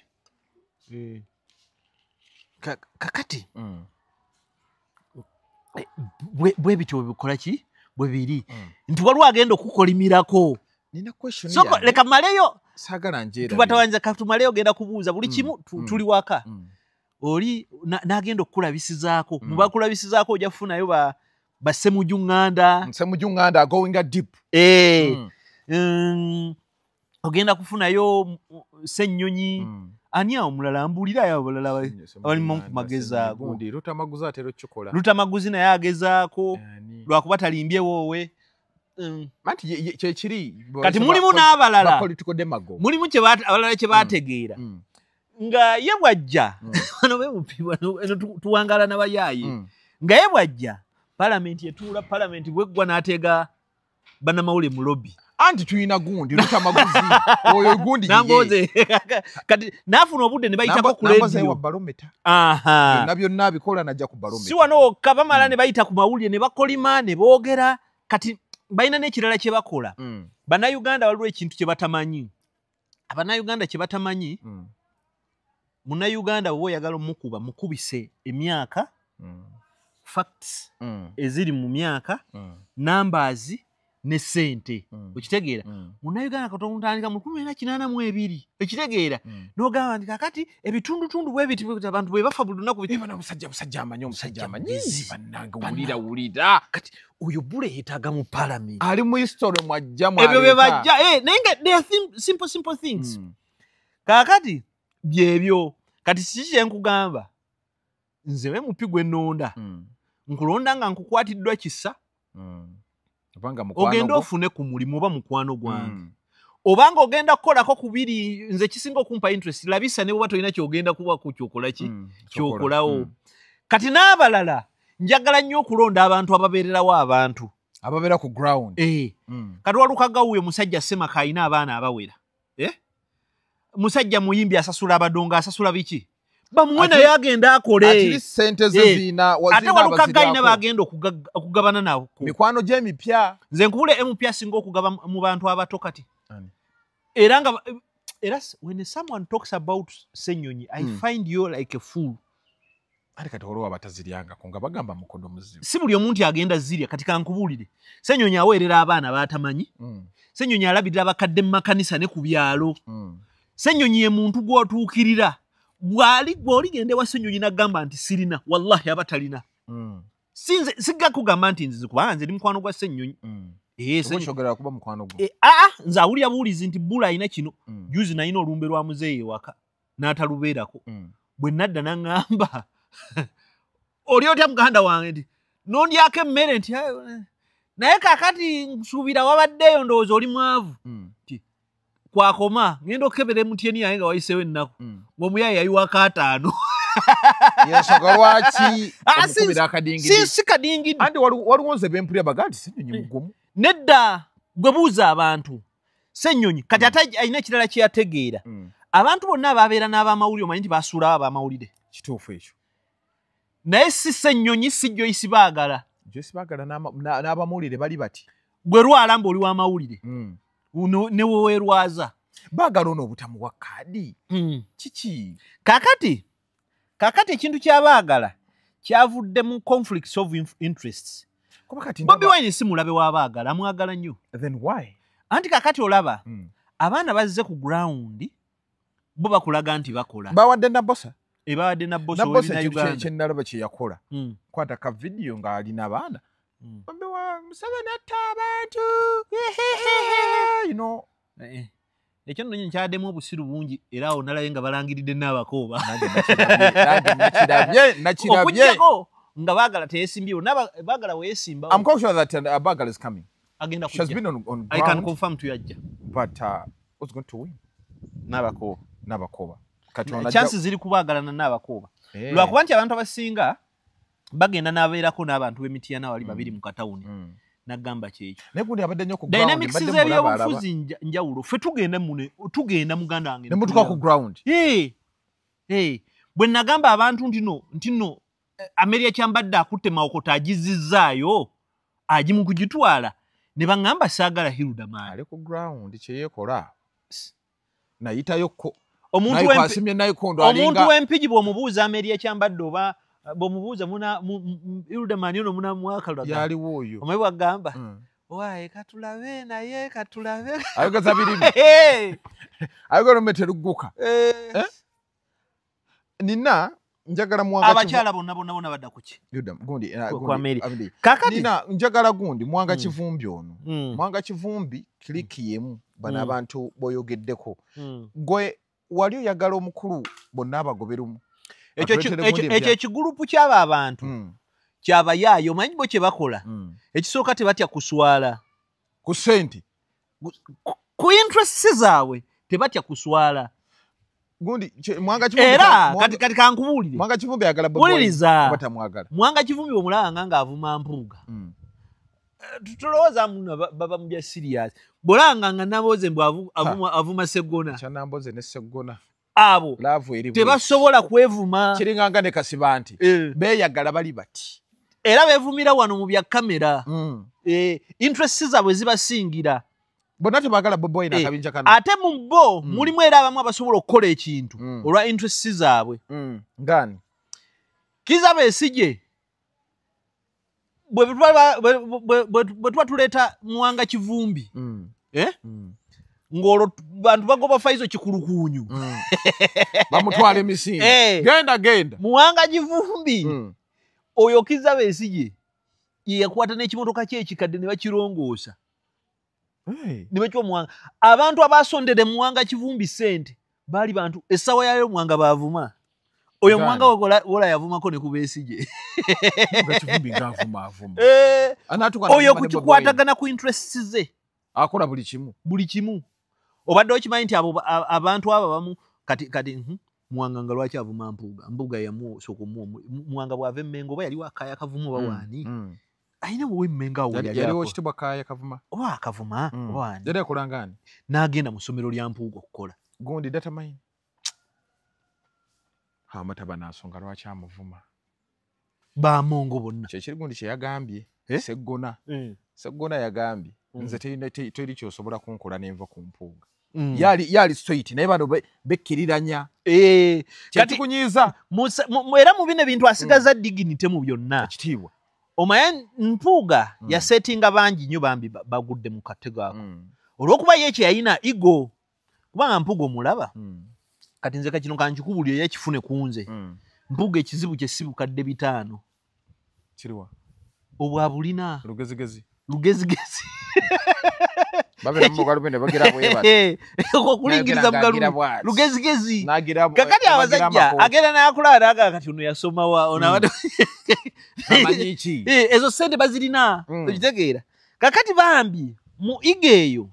kakati bwe bityo bikola ki bwe biri nti waliwo agenda okukolimirako nina question soko leka maleyo sagala njera tubatawanza katumaleyo genda kubuuza buli kimu tuli waka oli n'agenda okukulabisizaako mu bakulabisizaako ojja kufunayo bassemujunganda going deep ogenda kufunayo ssennyonyi ani awo mulala ambulirayo abalala abalimu ku magezi ago lutamaguzi naye agezaako lwakuba talimbye woowe kati mulimu n'abalala mulimu abalala kye baategeera nga ye bwajja wano bemupibwa tuwangala n'abayaaye nga ye bwajja palamenti etuula palamenti bweggwa n'ateega bannamawule mu lobby anti tuyina gundi lutamaguzi oyo gundi namboze kati nafuna obudde ne bayitako ku radio byonna abikola najja ku barometa si wano kabamala ne bayita ku mawulire ne bakolima ne boogera kati balina n'ekirala kye bakola bannayuganda waliwo ekintu kye batamanyi abannayuganda kye batamanyi munnayuganda bwe oyagala omukuba mukubise emyaka facts eziri mu myaka numbers ne sente okitegeera munnayuganda kati omutandika mu 1982 ekitegeera n'ogamba nti kakati ebitundutundu bwe biti abantu bwe bafa buli lunaku bana musajja amanyi bannange wulira kati oyo bule yeetaaga mu parliament ali mu history mwajja ebyo bye bajja naye nga they are simple things kakati byebyo kati kiki kyenkugamba nze we mupigwa ennonda nkulonda nga nkukwatiddwa kisa ogenda ofune ku mulimu oba mukwano gwange obanga ogenda kukolako kubiri nze kisinga okumpa interest labisa ne bwoba tolina kyogenda kuba kukyokola ki kyokolawo kati n'abalala njagala nnyo okulonda abantu ababeererawo abantu ababera ku ground kati walukaga uyo musajja Semaka alina abaana abawera musajja muyimbi asasula abadonga asasula biki bamuwe naye agenda akole sente zina ate walukaga alina bagenda okugabana nawo mikwano gy'emipya nze nkubule emupya singa okugaba mu bantu abato kati era nga when someone talks about Ssenyonyi I find you like a fool kati olwo abataziryanga ko nga bagamba mukono muzibu si buli omuntu agenda zirya kati kankubulire Ssenyonyi aweerera abaana batamanyi Ssenyonyi alabirira abakadde mu makanisa ne ku byalo Ssenyonyi ye muntu gw'otuukirira bw'oligende wa Ssenyonyi n'agamba nti sirina wallahi abatalina sinze sigga kugamba nti nzize kubanga nze ndi mukwano gwa Ssenyonyi Ssenyonyi kuba mukwano gwo nze awulira buulizi nti Bula ayina kino juzi nayina olumbe lwa muzeeyi waka n'atalubeerako bwe nadda n'aŋŋamba oli otya muganda wange nti nondyako emmere nti naye kakati nsuubira wabaddeyo ndowooza oli mwavu nti kwakoma ngenda okukebera MTN yange nga wayiseewo ennaku ng'omuyaye yayiwako 5 yensonga lwaki omukubira akadingidi si kadingidi andi waliwo nze bempulira baga nti Ssenyonyi mugumu nedda gwe buuza abantu Ssenyonyi kati ate alina ekirala kye yategeera abantu bonna ababeera n'abamawulire omanyi nti basuulawo abamawulire kituufu ekyo naye si Ssenyonyi si Joyce baagala n'abamawulire bali bati gwe lwala mba oli w'amawulire ne wewerwaza baagala ono obutamuwa kaadi kiki kakati ekintu kyabaagala kyavudde mu conflicts of interests Bobi Wine si mulabe w'abaagala amwagala nnyo then why anti kakati olaba abaana bazze ku ground bo bakulaga nti bakola bawadde Nabosa ebawadde Nabosa kyennalaba kye yakola kwata ka video ng'alina abaana Bobi Wine Museveni atta abantu ekyo nno nkyaddemu obusiru bungi era awo nalabe nga balangiridde n'abakooba nakirabye nga baagala teyeesimbyewo baagala weyesimba I'm confident that Abagal is coming agenda she has been on ground I can confirm to yajja but who's going to win n'abakooba chances ziri kubaagalana n'abakooba lwakuba nti abantu abasinga bagenda n'abeerako n'abantu b'Emityana wali babiri mu katawuni nagamba kyekyo negundi abadde nnyo ku ground dynamics z'ebyobufuzi njawulo ffe tugenda muganda wange ne mutuka ku ground bwe nagamba abantu ntino Ameria kyambadde akutte mawokota agizizzaayo agimu kugitwala ne baŋŋamba saagala Hilda Maali ali ku ground kye yeekola nayitayokko omuntu w'empigi bw'omubuuza Ameria kyambadde oba bw'omubuuza Hilda Maali ono munamwakalaga yaliwo oyo omaye bwagamba waye katulabe naye katulabe ayogeza birimi ayogera ometerugguka nina njagala mwanga abakyala bonna badda kuki gundi kakati nina njagala gundi mwanga Kivumbi ono mwanga Kivumbi kliki yemu bana abantu boyogeddeko gwe wali oyagala omukulu bonna abagoberumu ekyo ekigurupu ky'aba abantu kyabayaayo omanyi bo kye bakola ekisooka tebatya kuswala ku ssente ku interest zaabwe tebatya kuswala gundi mwanga Kivumbi era kati kankubuulire mwanga Kivumbi ayagala batamwagala mwanga Kivumbi omulanga ng'avuma mpuuga tutulowooza muno baba mu bya serious bwolanga nga Nambooze mbw avuma Sseggona Nambooze ne Sseggona abo tebasobola kwevuma kiringanga ne Kasiba nti beeyagala bali bati era beevumira wano mu bya kamera interest zaabwe zibasingira bonna tebagala Bobi Wine akabinja kano ate mu bo mulimu era abamu abasobola okukola ekintu olwa interest zaabwe ngani Kizza Besigye bwe tuba tuleeta Mwanga Kivumbi ng'olwo bantu bagoba Faizo Kikulukuunyu bamutwala emisinde genda Mwanga Kivumbi oyo Kizza Besigye ye yakwata n'ekimotoka kye ekikadde ne bakirongoosa ne bakiwa Mwanga abantu abaasondere Mwanga Kivumbi ssente baali bantu essaawa yayo Mwanga baavuma oyo Mwanga wola yavumako ne ku Besigye oyo kukikwatagana ku interest ze akola buli kimu obadde okimanyi nti abantu abo bamu kati Mwanga nga lwaki avuma mpuuga yamusooka Mwanga bw'ava Emmengo oba yali wakaaya kavumu oba waani aina we menga wo yali okitibwa kaya kavuma oba akavuma wani yali akulangani n'agenda mu ssomero lya Mpuuga okukola gundi data mine amataba n'asonga lwaki amuvuma bamongo bonna kyekiri gundi kye yagambye seggona yagambye nze teri kyosobola kunkola nenva ku Mpuuga yali straight naye bano bekkiriranya kati kunyiza era mu bino bintu asigaza dignity mu byonna ekitiibwa omanya Mpuuga yasetinga bangi nnyo bambi bagudde mu katego ako olw'okuba ye kye yalina ego kubanga Mpuuga omulaba kati nze kakino kankikubulire yakifune ku nze Mpuuga ekizibu kye si bukadde 5 kiriwa obwa bulina lugezigezi babera mugalubende bagira bwebale okulingiriza mugalu lugezigezi kakati abazajja agenda n'akulala aga kati ono yasoma wa ona amanyichi ezo sente bazirina okitegeera kakati bambi mu igeeyo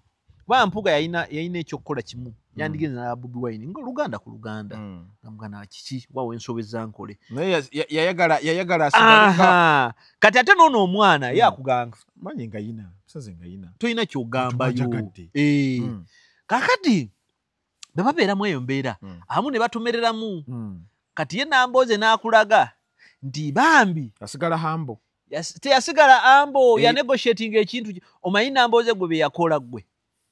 Mpuuga yalina ekyokukola kimu yandigenza na Bobi Wine nga Luganda ku Luganda namugana kiki wawe ensobeza nkole naye yayagala asigala kati ate nono omwana yakuganga manye ngayina saze ngayina toyina kyogamba yo kakati babeeramu eyo mbeera amu ne batomereramu kati ye Nambooze n'akulaga nti bambi asigala hambo teyasigala ambo ya negotiating ekintu omanyi Nambooze gwe beyakola gwe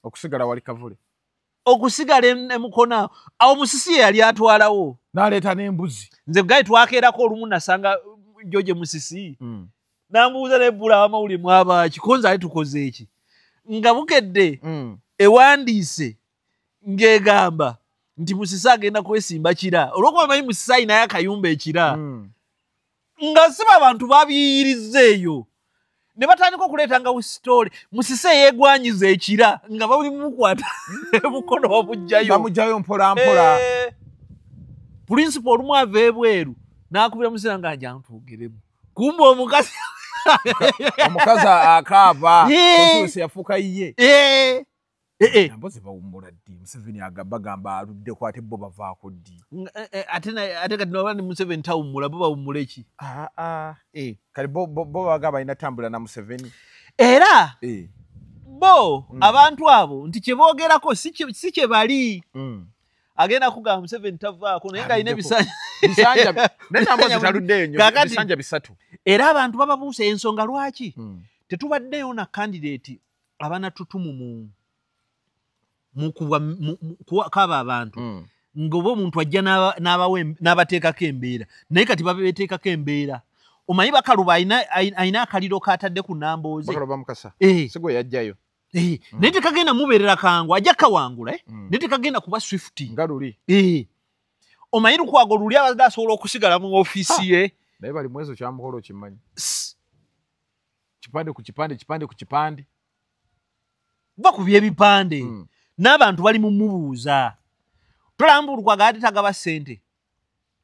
okusigala wali kavule okusigala emukona awo Musisi yali atwalawo naleeta n'embuzi nze gai twakeerako olumu nasanga George Musisi namubuuza n'ebbula amawulire mwaba kikonza ali tukoze eki nga bukedde ewandiise ng'egamba nti Musisi agenda kwesimba kira olw'okuba amanyi Musisi ayinayo akayumba ekira nga siba abantu babiyiriza eyo ne batandika okuleetanga story Musisi yeegwanyiza ekira nga bali mukwata mukono obujjayo bamujjayo mpola mpola principal olumu ava ebweru n'akubira Musisi nga ajja ntugeremu kumbe omukazi akaaba kosusi yafuuka iye Nambooze bawummula ddi Museveni bagamba aludde kwate bo bavaako ddi ate kati nobani Museveni tawummula bo bawummula eki kale bo bagamba balina tambula na Museveni era bo abantu abo nti kyeboogerako si kye bali agenda kugamba Museveni tavaako naye nga alina bisanja Nambooze taluddeyo nnyo bisanja 3 era abantu bababuusa ensonga lwaki tetubaddeyo na candidate abanatutumu kaba abantu ngoba omuntu ajja n'abateekako embeera naye kati babeteekako embeera omanyi Bakaluba ayina akaliro katadde ku Nambooze Bakaluba Mukasa sigwe yajjayo naye tekagenda mubeerera kangu ajja kawangula naye tekagenda kuba swift nga luli omanyi Lukwago luli abadde asobola okusigala mu ofiisi ye naye bali mwezo kyamukola okimanyi kipande ku kipande bakubye ebipande n'abantu bali mu mubuuza tulamba Lukwago ate tagaba ssente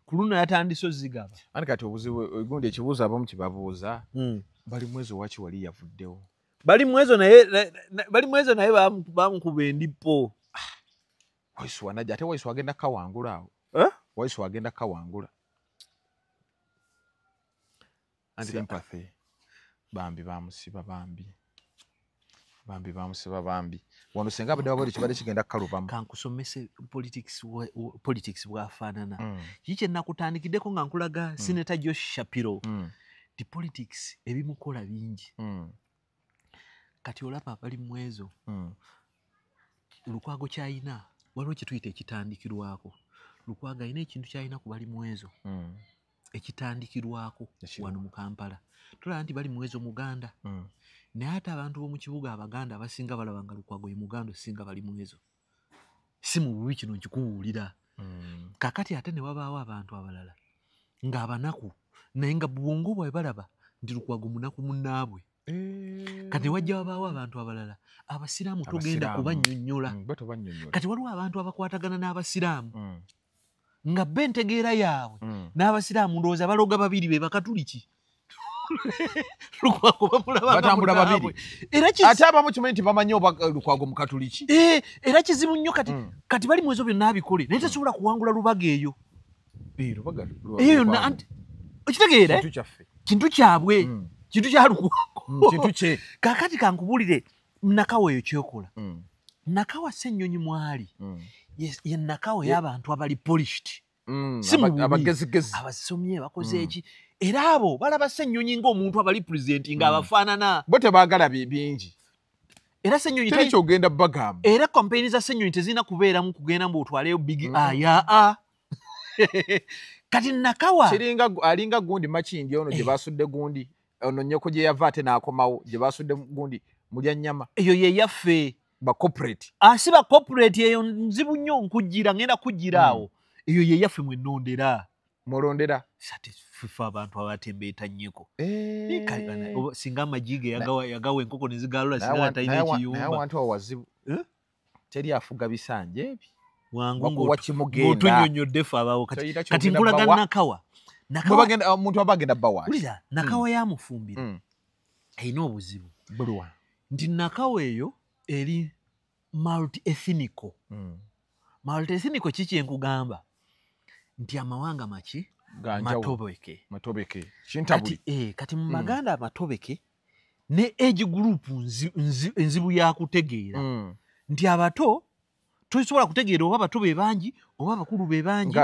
ku luno yatandise ozigaba ani kati obuzibu gundi ekibuuzo abamu kibabuuza bali mwezo waki wali yavuddewo bali mwezo naye bamukuba endipo Waisu wanajja ate Waisu agenda kawangula awo Waisu agenda kawangula sympathy bambi bamusiba bambi wano senga abadde wabali kibadde kigenda kukalubamu kankusomese politics bwafaanana kiki nakutandikiddeko nga nkulaga Senator Josh Shapiro ti politics ebimukola bingi kati olaba bali mwezo Lukwago kyayina waliwo kye tuyita ekitandikirwako Lukwago ayina ekintu kyayina ku bali mwezo ekitandikirwako wano mu Kampala tulaba nti bali mwezo Muganda naye ate abantu b'omu kibuga Abaganda abasinga balaba nga Lukwago ye Muganda osinga bali mwezo si mu bubi kino nkikubuulira kakati ate ne wabaawo abantu abalala ng'abanaku naye nga bwongo bwe balaba nti Lukwago munaku munnaabwe kati wajja wabaawo abantu abalala abasiraamu togenda kubannyonnyola kati waliwo abantu abakwatagana n'abasiraamu nga bentegeera yaabwe n'abasiraamu ndowooza baloga babiri be bakatuliki Lukwago batambula babiri ate abamu kimanyi nti bamanyi oba Lukwago mukatuliki era kizibu nnyo kati bali mwezo byonna abikole naye tasobola kuwangula Lubaga eyo eyo yonna okitegeera kintu kyabwe kintu kya Lukwago kintu kye kakati kankubulire Nakawa eyo kyokola Nakawa Ssenyonyi mwali ye Nakawa y'abantu abali polished abagezigezi abasomye bakoze eki era abo balaba Ssenyonyi ng'omuntu abali presenting abafaanana bo tebaagala bingi era Ssenyonyi tekyogenda bagamba era campaign za Ssenyonyi tezina kubeeramu kugenda mbu otwaleyo big aya kati Nakawa alinga gundi makindi ono gye basudde gundi ono nyoko gye yava ate n'akomawo gye basudde gundi mulya nnyama eyo ye yaffe ba corporate asiba corporate eyo nzibu nnyo nkujjira ngenda kujjira awo eyo ye yaffe mwenondera mulondera sati fifa abantu abatembeeta nnyeko singa amajige yagawa enkoko ne zigalula singa talina ekiyumba naye wantu awo wazibu teri afuga bisanje ebi wangu ng'otunyonyodde fe abawo kati nkulaga Nakawa omuntu aba agenda bawaaki Nakawa yamufumbira ayina obuzibu bulwa nti Nakawa eyo eri multi-ethnical multi-ethnical kiki enkugamba nti amawanga maki matobeke kati mu Maganda amatobeke ne age group enzibu yakutegeera nti abato tosobola kutegeera oba abato be bangi oba abakulu be bangi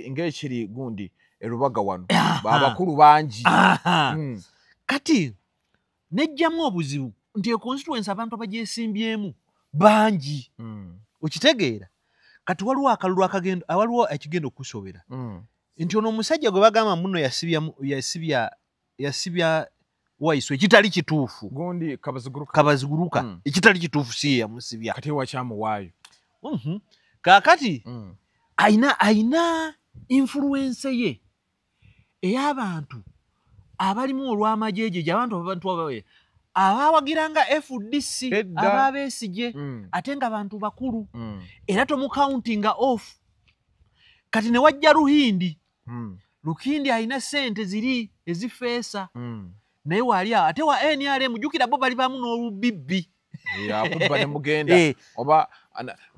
ng'ekiri gundi erubaga wano abakulu bangi kati nejjamu obuzibu nti constituency abantu abagyesimbyemu bangi okitegeera kati waliwo akalulu waliwo ekigenda okusobera nti ono omusajja gwe bagamba muno yasibya waiswe ekitali kituufu gundi kabaziguruka ekitali kituufu si yamusibya kati wakyamuwaayo kakati aina influence ye ey'abantu abalimu olw'amajeje abantu abawagiranga FDC ababeesije ate nga bantu bakulu era tomucountinga off kati ne wajja Lukindi alina sente ziri ezifeesa naye wali ate wa NRM jukira bo bali bamu n'olubibbi akubba ne mugenda oba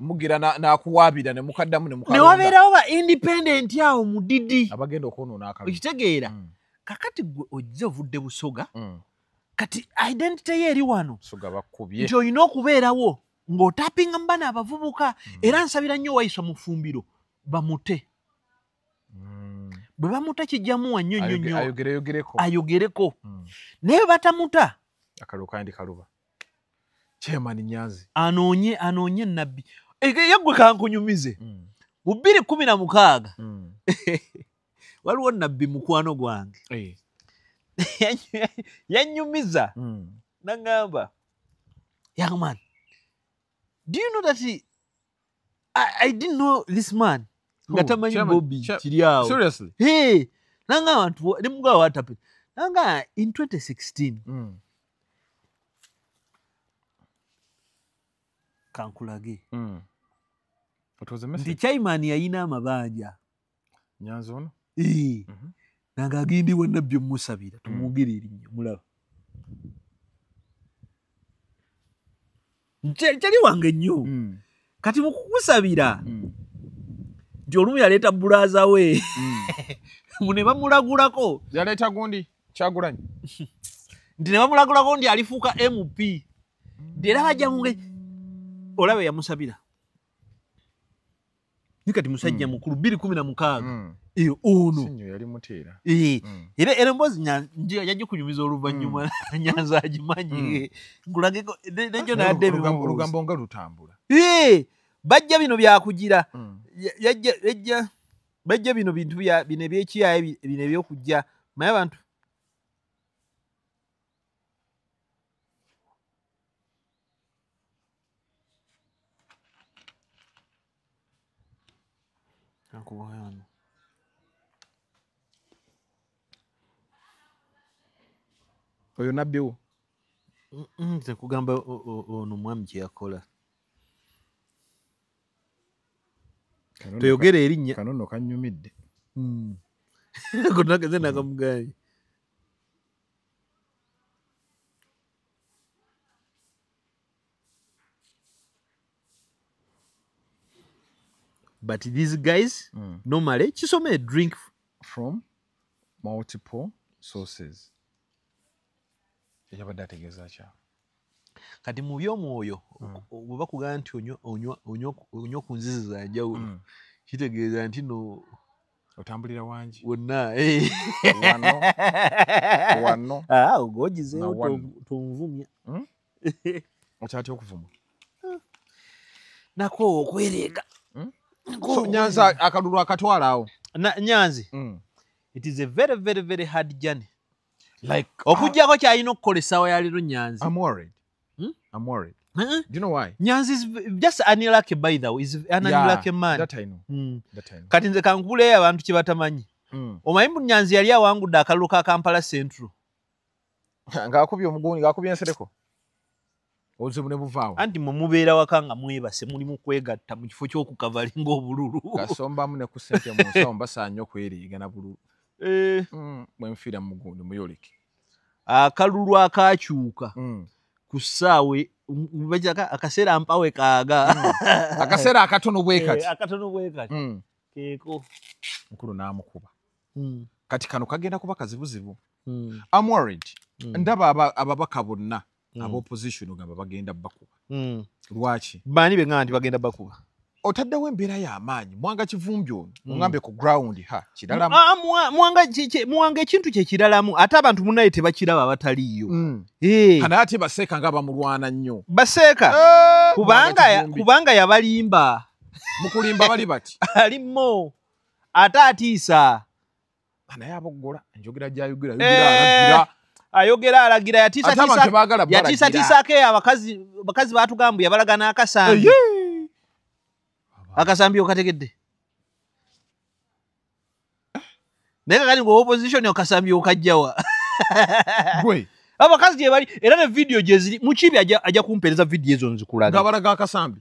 mugira n'akuwaabira ne mukaddamu ne wabeerawo ba independent awo mudidi abagenda okwonoona akalulu okitegeera kakati gwe ojja ovudde Busoga kati identity ye eri wano nti olina okubeerawo ng'otapinga mu bana abavubuka era nsabira nnyo Waiswa mu Fumbiro bamute bwe bamuta kijjamuwa nnyo ayogereko naye batamuta akalulu kandi kaluba Chairman Nyanzi anoonye nabbi yaggwe kankunyumize mu 2016 waliwo nabbi mukwano gwange yanyumiza nangamba young man do you know that I didn't know this man nga tamanyi Bobby kiri awo seriously nangamba ntu ne mugawa watape nanga in 2016 kankulage nti Chairman yayina amabanja Nyanzi ono nanga agindi wonna byo musabira tumwogere erinnya mulaba kyali wange nnyo kati mukukusabira nti olumu yaleeta bulaza we mune bamulagulako yaleeta gundi Kyagulanyi nti ne bamulagulako nti alifuuka MP nti era bajja munge olabe yamusabira nikati musajja mukulu 2016 ono sinyo yali muteera era mbozi yajja kunyumiza oluvannyuma Nyanzi agimanyi nkulageko nejo nadde olugambo nga lutambula bajja bino byakugira bajja bino bintu bino ebyekiyaayo bino ebyokujja maye abantu oyo nabbiwo tekugamba ono mwami kyeyakola toyogera erinnya kanono kannyumidde konageze nakamugaanyi but these guys normally kisome a drink from multiple sources yabadde ategeeza kya kati mu by'omwoyo bwe bakugamba nti onywa ku nzizi za njawulo kitegeeza nti no otambulira wangi wonna wano ogogizeewo tonvumya okyatya okuvuma nako okwereega so Nyanzi akalulu akatwala awo Nyanzi it is a very very very hard journey like okujjako kyalina okukola essaawa ya leero Nyanzi. I'm worried. Do you know why? Nyanzi is just an unlucky by the way. Is an unlucky man. That I know. Kati nze kankule abantu kye batamanyi. Omanyi Nyanzi yali awangudde akalulu ka Kampala Central. Ng'akubye omuguuni, ng'akubye ensereko. Obuzibu ne buvaawo. Anti mwe mubeera waka nga mwebase mulimu kwegatta mu kifo ky'okukavalinga obululu. Kasombamu ne ku ssente mu nsawo mbasaanya okweriiga na bululu. Bwe nfiira mu muguuni muyoleke. Akalulu akakyuka. Ku ssaawe akaseera mpawe kaaga. Akaseera akatono bwe kati. Akatono bwe kati. Keeko. Mukulu n'amukuba. Kati kano kagenda kuba kazibuzibu. I'm worried. Ndaba ababaka bonna ab'opposition ogamba bagenda bakuba. Lwaki? Baani be ngamba nti bagenda bakuba. Otaddewo embeera y'amaanyi Mwanga Kivumbi ono ongambe ku ground kiralamu. Mwanga ekintu kye kiralamu ate abantu munnaye tebakiraba abataliiyo. Kana ate Baseeka nga bamulwana nnyo. Baseeka kubanga yabalimba. Mu kulimba bali bati. Alimmo ate atiisa. Naye aboggola enjogera gy'ayogera ayogera alagira yatiisatiisaako abakazi baatugamba yabalaga n'akasambi. Akasambi okategedde. Naye kakati ng'owa opposition okasambi okajjawa. Gwe. Abakazi gye bali era ne video gye ziri Mukiibi ajja kumpeereza video ezo nzikulaga. Ng'abalaga akasambi.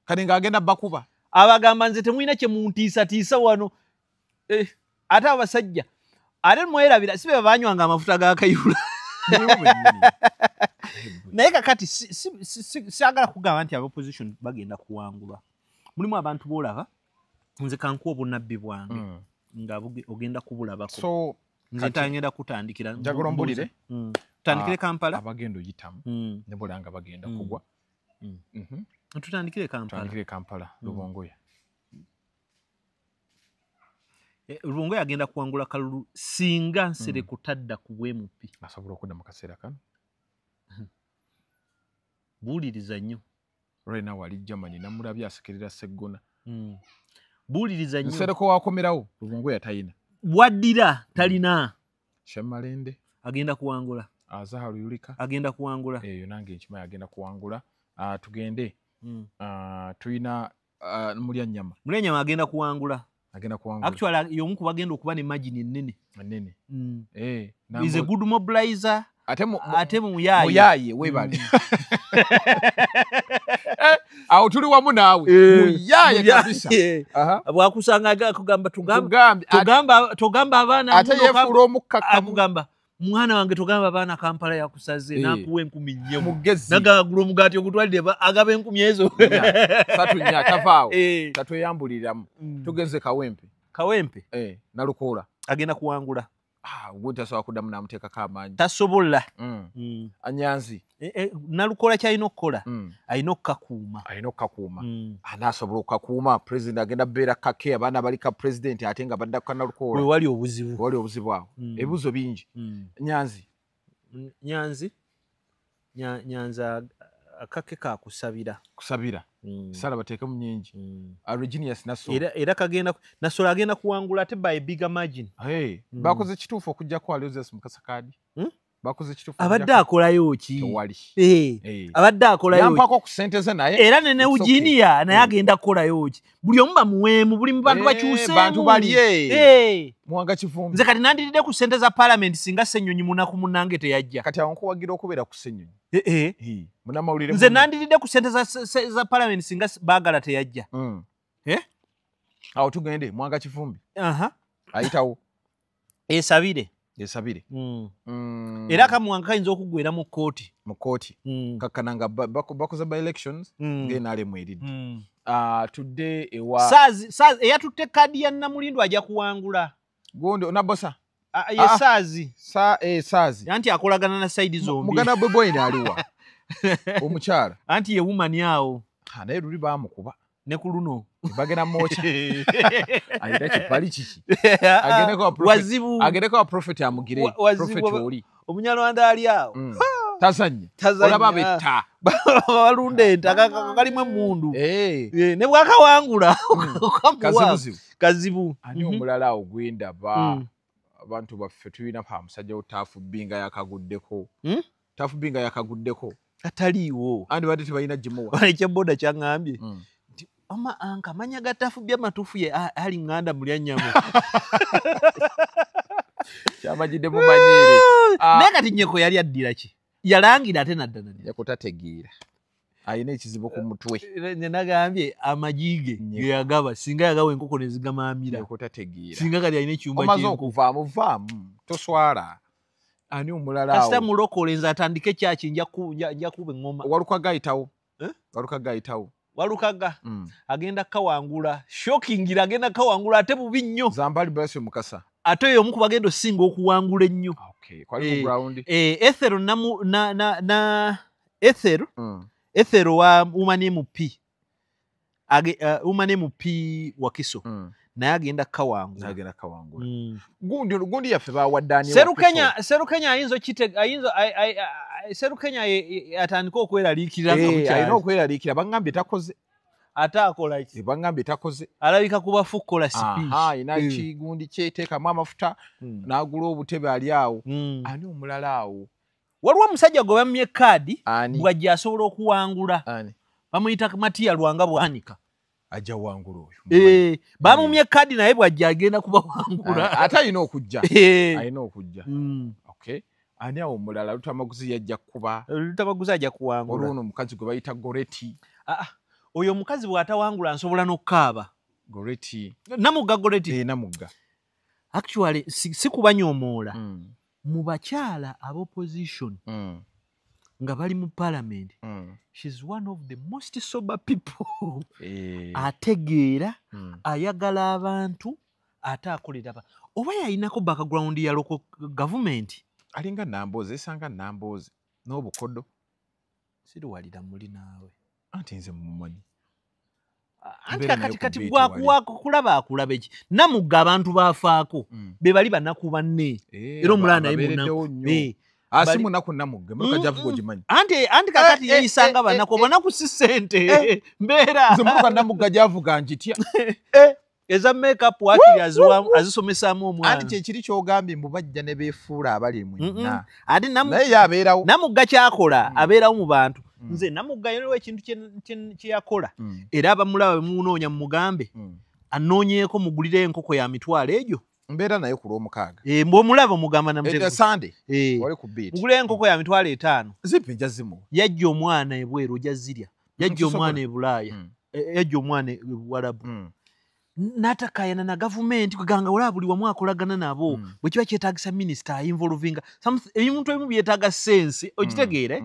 Kati ng'agenda bakuba. Abagamba nze temulina kye muntiisatiisa wano. Ate abasajja ate mwerabira sibe banywanga amafuta ga kayula. Naye kakati siagala kugamba nti opposition bagenda kuwangulwa. Mulimu abantu boolaba nze kankuwa obunnabbi bwange nga ogenda kubulabako. So nze tangenda kutandikira njagala ombulire tutandikire Kampala abagenda oyitamu ne bulanga bagenda kugwa. Tutandikire Kampala Lubongoya. Lubongoya agenda kuwangula kalulu singa nsere kutadda ku bwemupi. Asobola okudda mu kaseera kano. Buuliriza nnyo. Rena wali Germany namulabye asekerera Seggona. Buuliriza nnyo. Nsereko wakomerawo Lubongoya tayina. Waddira talina. Shemalende agenda kuwangula. Azahalu Yulika agenda kuwangula. Eyo nange nkimanyi agenda kuwangula. Tugende. Tuyina Mulyanyama. Mulyanyama agenda kuwangula. Agenda kuwangula. Actually yomu kubagenda okuba ne margin ennene. Is a good mobilizer. Ate muyaye webale. Awo tuli wamu naawe. Muyaye kabisa. Bwakusanga kugamba tugamba abaana ate yefula omukakkamu kugamba mwana wange tugamba abaana Kampala yakusaze nakuwa 10,000 mugezi nagagula omugati ogutwalire agaba 10,000 ezo. Satu nya tavaawo tatweyambuliramu tugenze Kawempe Nalukoola agenda kuwangula. Gwe tasobola kuddamu n'amuteekako amaanyi. Tasobola. Anyanzi. Nalukoola kyalina okukola alina okukakuuma. Anaasobola okukakuuma pulezidenti agenda beera kake abaana bali ka pulezidenti ate nga badda ku Nalukoola. Wali obuzibu awo. Ebibuzo bingi. Nyanzi akake kakusabira. Sala bateekemu nnyingi. Reginius Nassolo. Era kagenda Nassolo agenda kuwangula ate by bigger margin. Bakoze kituufu okujja ku Aloysius Mukasakadi. Bakoze kituufu. Abadde akolayo ki? Tewali. Abadde akolayo. Yampako ku ssente ze naye. Era ne Eugenia naye agenda kukolayo ki? Buli omu bamuweemu buli mu bantu bakyuseemu. Bantu bali Mwanga Kivumbi. Nze kati nandiridde ku ssente za Parliament singa Ssenyonyi munaku munnange teyajja. Kati awo nkuwagira okubeera ku Ssenyonyi. Munamawulire. Nze nandiridde ku ssente za Parliament singa baagala teyajja. Awo tugende Mwanga Kivumbi. Ayitawo. Esabire. Era Kamwanga kayinza okuggwera mu kkooti. Kakkananga bakoze by elections ng'enaalemu eridde. Tudde eyatutte kadi ya Namulindwa ajja kuwangula. Gondo Nabosa. Yesazi. Sazi. Anti akolagana na side zombi. Mugana bwe boy aliwa. Omukyala. Anti ye woman yawo. Naye luli bamukuba. Ne ku luno. Bagenda mocha. Ayira kipali kiki. Agendeko prophet amugire. Prophet oli. Omunyalwanda ali awo. Tazanya. Olaba betta. Balunde entaka kalimu emundu. Ne bwakawangula. Kazibu. Ani omulala ogwenda ba. Abantu baffe tulina pa musajja otafu binga yakaguddeko. Tafu binga yakaguddeko. Ataliwo. Andi bade tebalina jimuwa. Wale kyeboda kyangambye. Ama anka manya gatafu bya matufu ye ali nganda mulya nyama. Kyamajide mumanyire. Nekati nyeko yali addira ki? Yalangira ate naddana. Yakotategeera. Ayina ekizibu ku mutwe. Ne nagambye amajige yagaba singa yagawe enkoko ne zigamamira. Yakotategeera. Singa kali ayina ekyumba kye. Omaze okuvaamu. Toswala. Ani omulala awo. Kasita mulokolenza atandike kyaki nja kuba engoma. Walukaga ayitawo. Walukaga ayitawo. Walukaga agenda kawangula. Shocking agenda kawangula ate bubi nnyo. Zambali Blasio Mukasa. Ate yo omuku bagendo singa okuwangula ennyo. Okay. Kwali ku ground. Ethero Ethero. Ethero wa umane MP. Umane MP wakiso. Naye agenda kawangula. Agenda kawangula. Gundi yaffe bawaddani. Serukenya ayinzo kitega ayinzo Serukenya atandika okweraliikirira kamukyala. Ayina okweraliikira bangambye takoze. Atakola iki? Bangambye takoze. Alabika kuba fukola speech. Ina kigundi kyeteekamu amafuta n'agula obutebe ali awo. Ani omulala awo. Waliwo omusajja gwe bamye kaadi bw'ajja asobola okuwangula. Bamuyita Matiya Lwanga Bwanika. Ajja wangula oyo. Bamumye kaadi naye bw'ajja agenda kubawangula. Ate ayina okujja. Ayina okujja. Okay. Ani awo omulala Lutamaguzi yajja kuba. Lutamaguzi ajja kuwangula. Olwo omukazi gwe bayita Goreti. Oyo omukazi bw'atawangula nsobola n'okkaaba. Goreti. Namugga Goreti. Namugga. Actually si kubanyomoola. Mu bakyala ab'opposition nga bali mu parliament. She's one of the most sober people. Ategeera, ayagala abantu, ate akolera ba. Oba yayinako background ya local government. Alinga Namboze, esanga Namboze. N'obukodo. Siruwalira muli naawe. Anti nze mmumanyi. Anti kati kulaba akulaba eki. Namugga abantu baafaako. Be bali banaku banne. Era omulala naye munaku. Asimu naku namugge. Muka javugo jimanyi. Anti kakati yisanga banaku. Banaku si sente. Mbeera. Nze muka namugga javuga njitya. Eza makeup wakiri azisomesaamu omwana. Anti kyekiri kyogambye mbubajja ne beefuula abali mwinna. Ati naye yabeerawo. Namugga kyakola abeerawo mu bantu. Nze namugga yaliwo ekintu kye yakola. Era abamulaba bemunoonya mu mugambe. Anoonyeeko mugulire enkoko ya mitwalo egyo. Mbeera naye ku lw'omukaaga. Mbw'omulaba omugamba namutego. Sande. Wali ku beat. Mugulire enkoko ya mitwalo 5. Zipi jazimu. Yajja omwana ebweru ojja zirya. Yajja omwana e Bulaaya. Yajja omwana e Buwarabu. Natakayana na government kuganga wala buli wamu akolagana nabo. Bwe kiba kyetaagisa minister involving. Ebimuntu ebimu byetaaga sense. Okitegeere?